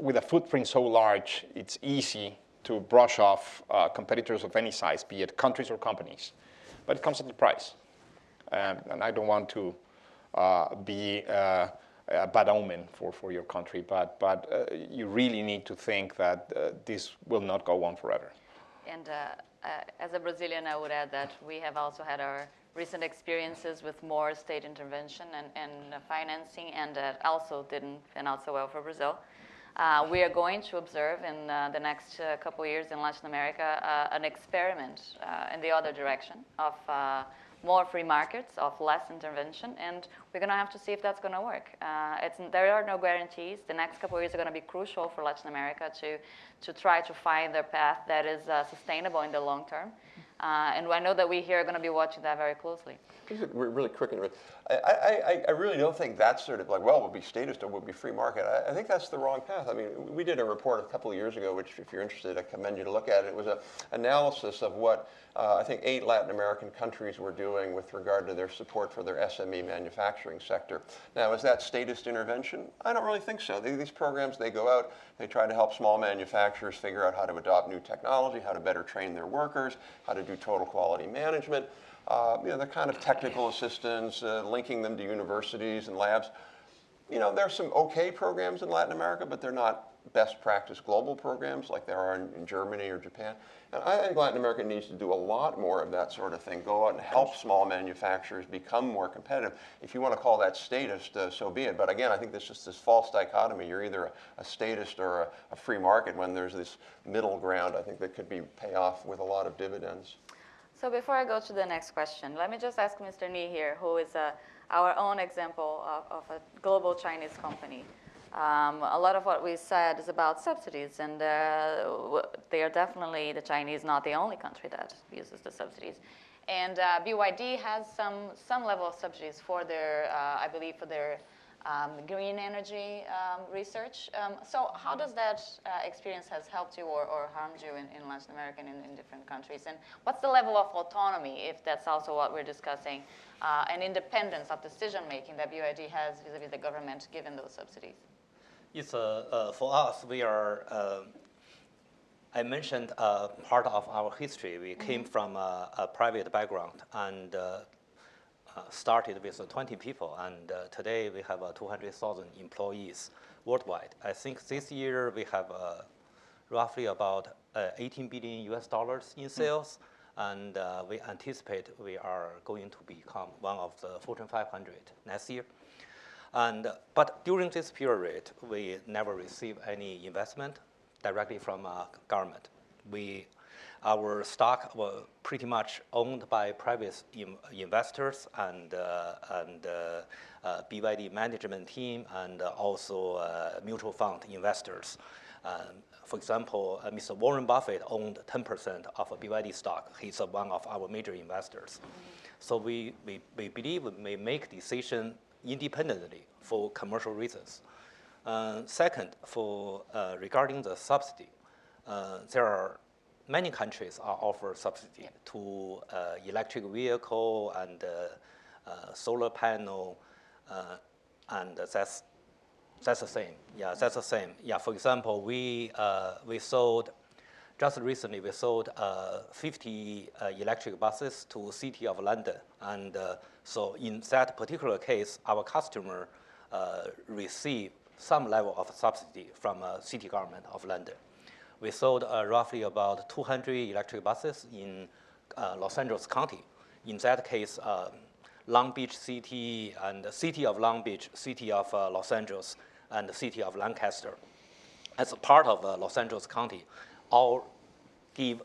with a footprint so large, it's easy to brush off competitors of any size, be it countries or companies. But it comes at a price. And I don't want to be a bad omen for your country, but you really need to think that this will not go on forever. And as a Brazilian, I would add that we have also had our recent experiences with more state intervention and financing, and that also didn't pan out so well for Brazil. We are going to observe in the next couple of years in Latin America an experiment in the other direction of more free markets, of less intervention, and we're going to have to see if that's going to work. There are no guarantees. The next couple of years are going to be crucial for Latin America to try to find their path that is sustainable in the long term. And I know that we here are going to be watching that very closely. Really quick, I really don't think that's sort of like, well, we'll be statist or we'll be free market. I think that's the wrong path. I mean, we did a report a couple of years ago, which if you're interested, I commend you to look at it. It was an analysis of what I think 8 Latin American countries were doing with regard to their support for their SME manufacturing sector. Now, is that statist intervention? I don't really think so. These programs, they go out, they try to help small manufacturers figure out how to adopt new technology, how to better train their workers, how to do total quality management. The kind of technical assistance, linking them to universities and labs. There's some okay programs in Latin America, but they're not best practice global programs like there are in Germany or Japan. And I think Latin America needs to do a lot more of that sort of thing. Go out and help small manufacturers become more competitive. If you want to call that statist, so be it. But again, I think there's just this false dichotomy. You're either a statist or a free market when there's this middle ground, I think, that could pay off with a lot of dividends. So before I go to the next question, let me just ask Mr. Ni here, who is our own example of a global Chinese company. A lot of what we said is about subsidies, and they are definitely, the Chinese, not the only country that uses the subsidies. And BYD has some level of subsidies for their, I believe, for their green energy research. So how does that experience has helped you or harmed you in Latin America and in different countries? And what's the level of autonomy, if that's also what we're discussing, and independence of decision-making that BYD has vis-a-vis the government given those subsidies? It's for us, we are, I mentioned part of our history. We came from a private background, and started with 20 people, and today we have 200,000 employees worldwide. I think this year we have roughly about $18 billion in sales, and we anticipate we are going to become one of the Fortune 500 next year. But during this period, we never received any investment directly from government. Our stock was pretty much owned by private investors and BYD management team, and also mutual fund investors. For example, Mr. Warren Buffett owned 10% of BYD stock. He's one of our major investors. So we believe we may make decisions independently for commercial reasons. Second, regarding the subsidy, there are many countries offer subsidy to electric vehicle and solar panel, and that's the same. Yeah, that's the same. Yeah, for example, we sold, just recently we sold 50 electric buses to City of London. And so in that particular case, our customer received some level of subsidy from city government of London. We sold roughly about 200 electric buses in Los Angeles County. In that case, Long Beach City and the City of Long Beach, City of Los Angeles, and the City of Lancaster, as a part of Los Angeles County, all give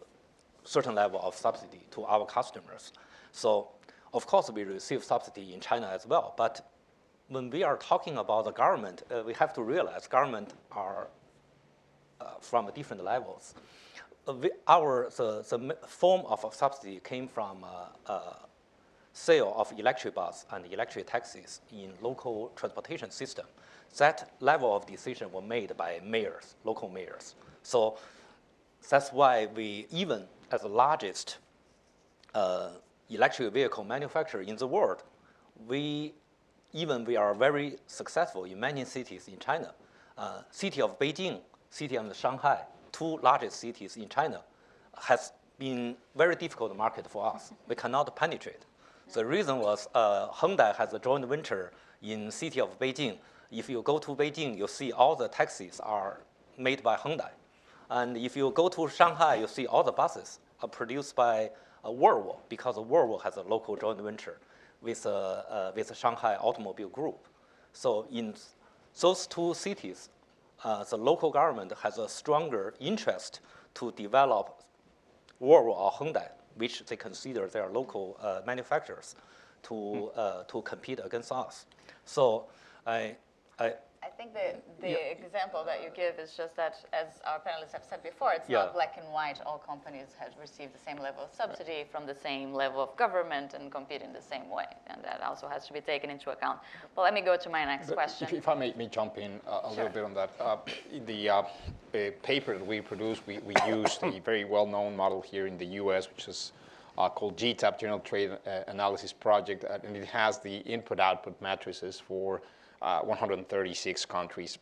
certain level of subsidy to our customers. So, of course, we receive subsidy in China as well. But when we are talking about the government, we have to realize government are from different levels. The form of subsidy came from sale of electric bus and electric taxis in local transportation system. That level of decision were made by mayors, local mayors. So that's why we, even as the largest electric vehicle manufacturer in the world, we are very successful in many cities in China. City of Beijing, city of Shanghai, two largest cities in China, has been very difficult market for us. We cannot penetrate. The reason was Hyundai has a joint venture in city of Beijing. If you go to Beijing, you see all the taxis are made by Hyundai. And if you go to Shanghai, you see all the buses are produced by Volvo, because Volvo has a local joint venture with Shanghai Automobile Group. So in those two cities, the local government has a stronger interest to develop Volvo or Hyundai, which they consider their local manufacturers, to compete against us. So I think the example that you give is just that, as our panelists have said before, it's not black and white. All companies have received the same level of subsidy from the same level of government and compete in the same way. And that also has to be taken into account. Well, let me go to my next question. If I may jump in a little bit on that. In the paper that we produced, we used a very well-known model here in the US, which is called GTAP, General Trade Analysis Project, and it has the input-output matrices for 136 countries.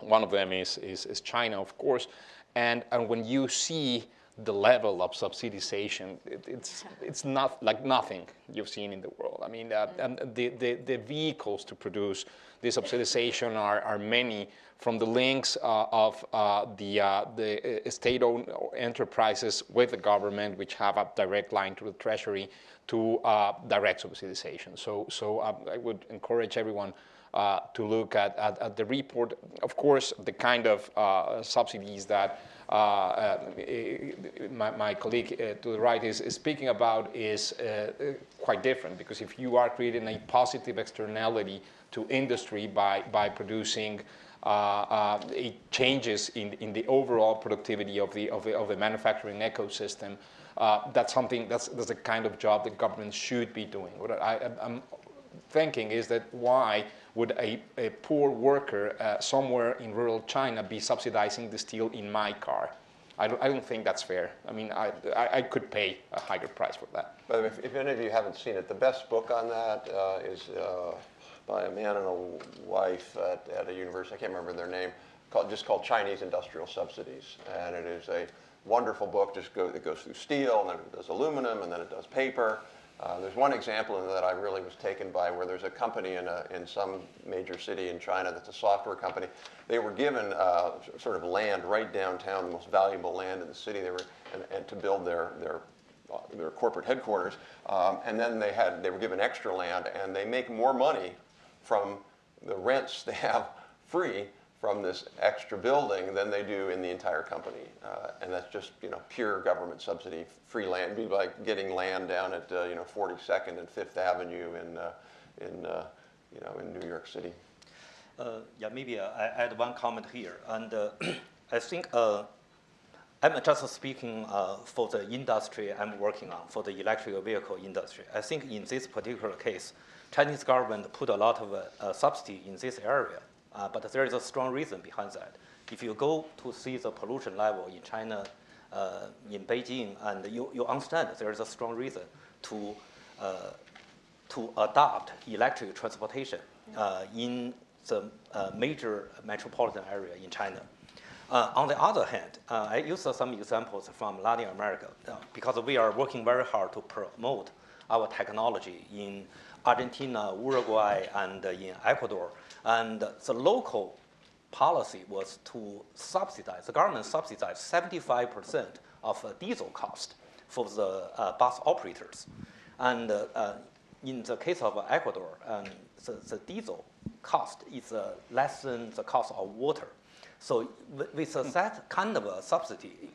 One of them is China, of course. And when you see the level of subsidization, it's not like nothing you've seen in the world. I mean, and the vehicles to produce this subsidization are many, from the links of the state-owned enterprises with the government, which have a direct line to the treasury, to direct subsidization. So I would encourage everyone to look at the report. Of course, the kind of subsidies that my colleague to the right is speaking about is quite different, because if you are creating a positive externality to industry by producing changes in the overall productivity of the manufacturing ecosystem, that's the kind of job that government should be doing. What I'm thinking is that why would a poor worker somewhere in rural China be subsidizing the steel in my car? I don't think that's fair. I mean, I could pay a higher price for that. But if any of you haven't seen it, the best book on that is by a man and a wife at a university. I can't remember their name. Just called Chinese Industrial Subsidies, and it is a wonderful book. It goes through steel, and then it does aluminum, and then it does paper. There's one example that I really was taken by where there's a company in some major city in China that's a software company. They were given sort of land right downtown, the most valuable land in the city. They were and to build their corporate headquarters, and then they were given extra land, and they make more money from the rents they have free from this extra building than they do in the entire company, and that's just pure government subsidy, free land. It'd be like getting land down at 42nd and 5th Avenue in New York City. Yeah, maybe I add one comment here, and I think I'm just speaking for the industry I'm working on, for the electric vehicle industry. I think in this particular case, Chinese government put a lot of subsidy in this area. But there is a strong reason behind that. If you go to see the pollution level in China, in Beijing, and you understand there is a strong reason to adopt electric transportation in the major metropolitan area in China. On the other hand, I use some examples from Latin America because we are working very hard to promote our technology in Argentina, Uruguay, and in Ecuador. And the local policy was to subsidize, the government subsidized 75% of diesel cost for the bus operators. And in the case of Ecuador, the diesel cost is less than the cost of water. So with that kind of a subsidy,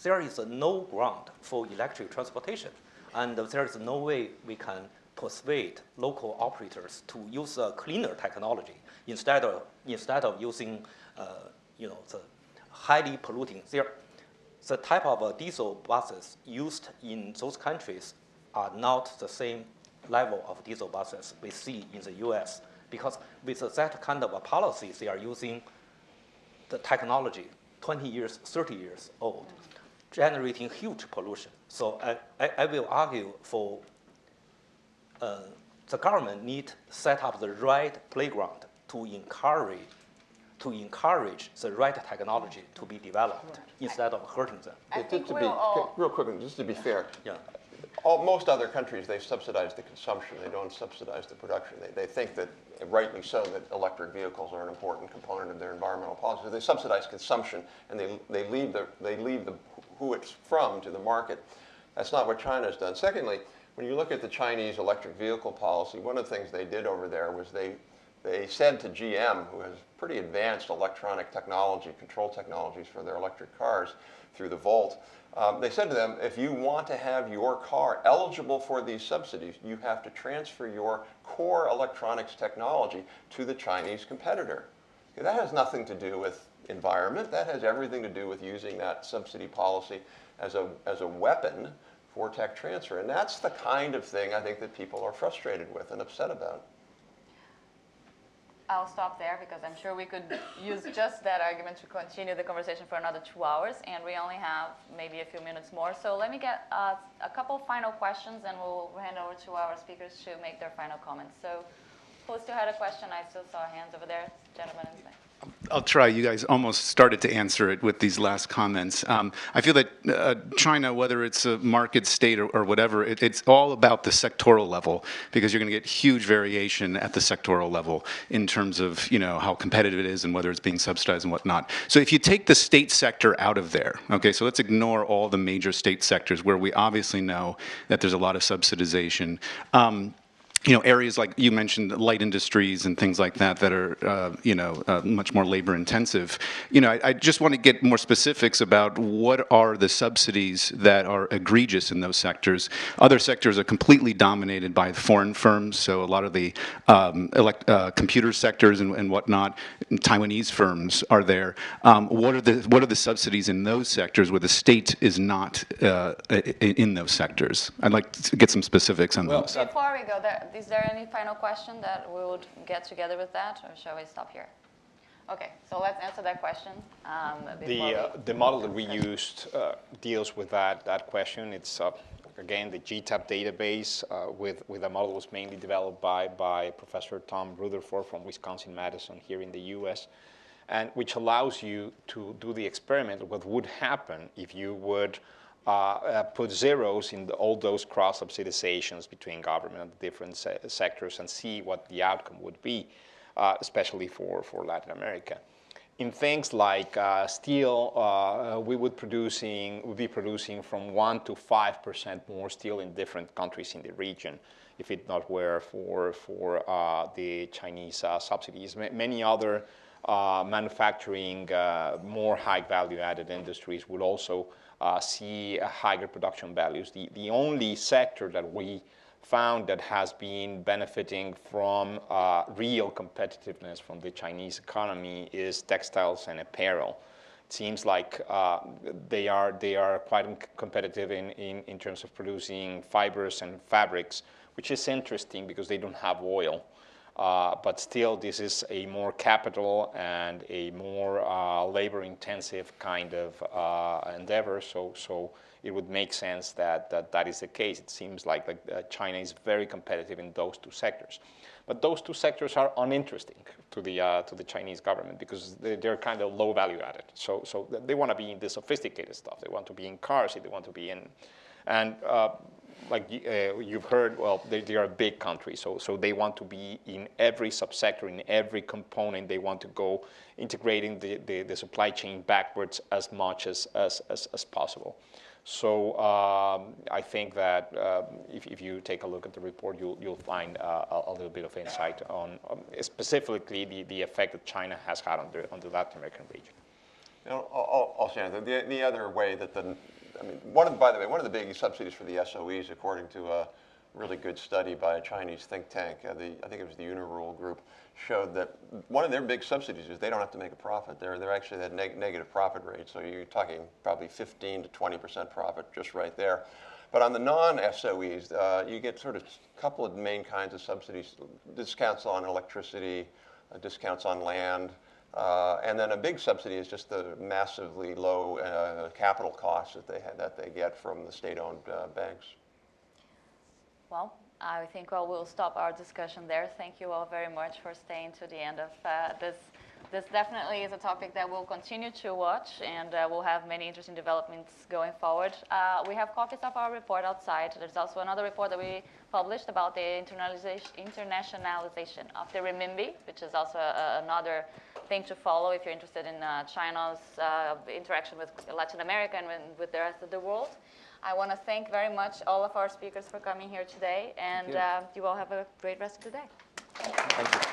there is no ground for electric transportation. And there is no way we can persuade local operators to use cleaner technology instead of using the highly polluting. The type of diesel buses used in those countries are not the same level of diesel buses we see in the US, because with that kind of a policy, they are using the technology 20 years, 30 years old, generating huge pollution. So I will argue for the government need to set up the right playground to encourage the right technology to be developed instead of hurting them. Real quick, just to be fair, yeah. Most other countries, they subsidize the consumption. They don't subsidize the production. They think that, rightly so, that electric vehicles are an important component of their environmental policy. They subsidize consumption, and they leave who it's from to the market. That's not what China's done. Secondly, when you look at the Chinese electric vehicle policy, one of the things they did over there was they said to GM, who has pretty advanced electronic technology, control technologies for their electric cars through the Volt, they said to them, if you want to have your car eligible for these subsidies, you have to transfer your core electronics technology to the Chinese competitor. Okay, that has nothing to do with environment. That has everything to do with using that subsidy policy as a weapon for tech transfer. And that's the kind of thing I think that people are frustrated with and upset about. I'll stop there because I'm sure we could use just that argument to continue the conversation for another 2 hours, and we only have maybe a few minutes more. So let me get a couple final questions, and we'll hand over to our speakers to make their final comments. So who still had a question? I still saw hands over there. Gentlemen in the back. I'll try. You guys almost started to answer it with these last comments. I feel that China, whether it's a market state or whatever, it's all about the sectoral level, because you're going to get huge variation at the sectoral level in terms of how competitive it is and whether it's being subsidized and whatnot. So if you take the state sector out of there, okay, so let's ignore all the major state sectors where we obviously know that there's a lot of subsidization. Areas like you mentioned, light industries and things like that are, much more labor intensive. I just want to get more specifics about what are the subsidies that are egregious in those sectors. Other sectors are completely dominated by foreign firms, so a lot of the computer sectors and whatnot, Taiwanese firms are there. What are the subsidies in those sectors where the state is not in those sectors? I'd like to get some specifics on those. Before we go there, is there any final question that we would get together with that, or shall we stop here? Okay, so let's answer that question. The model that we used deals with that question. It's again the GTAP database with a model that was mainly developed by Professor Tom Rutherford from Wisconsin-Madison here in the U.S., and which allows you to do the experiment of what would happen if you would put zeros in all those cross-subsidizations between government and different sectors and see what the outcome would be, especially for Latin America. In things like steel, we would be producing from 1 to 5% more steel in different countries in the region if it not were for the Chinese subsidies. Many other manufacturing, more high value-added industries would also see higher production values. The only sector that we found that has been benefiting from real competitiveness from the Chinese economy is textiles and apparel. It seems like they are quite competitive in terms of producing fibers and fabrics, which is interesting because they don't have oil. But still, this is a more capital and a more labor-intensive kind of endeavor. So it would make sense that is the case. It seems like China is very competitive in those two sectors. But those two sectors are uninteresting to the Chinese government because they're kind of low value added. So they want to be in the sophisticated stuff. They want to be in cars. They want to be in, and like you've heard, well, they are a big country, so they want to be in every subsector, in every component. They want to go integrating the supply chain backwards as much as possible. So I think that if you take a look at the report, you'll find a little bit of insight on specifically the effect that China has had on the Latin American region. You know, also, the other way that by the way, one of the big subsidies for the SOEs, according to a really good study by a Chinese think tank, I think it was the Unirule Group, showed that one of their big subsidies is they don't have to make a profit. They're actually at negative profit rate, so you're talking probably 15 to 20% profit just right there. But on the non-SOEs, you get sort of a couple of main kinds of subsidies: discounts on electricity, discounts on land. And then a big subsidy is just the massively low capital costs that they get from the state-owned banks. Well, I think we'll stop our discussion there. Thank you all very much for staying to the end of this. This definitely is a topic that we'll continue to watch, and we'll have many interesting developments going forward. We have copies of our report outside. There's also another report that we published about the internationalization of the renminbi, which is also another thing to follow if you're interested in China's interaction with Latin America and with the rest of the world. I want to thank very much all of our speakers for coming here today, and you all have a great rest of the day. Thank you.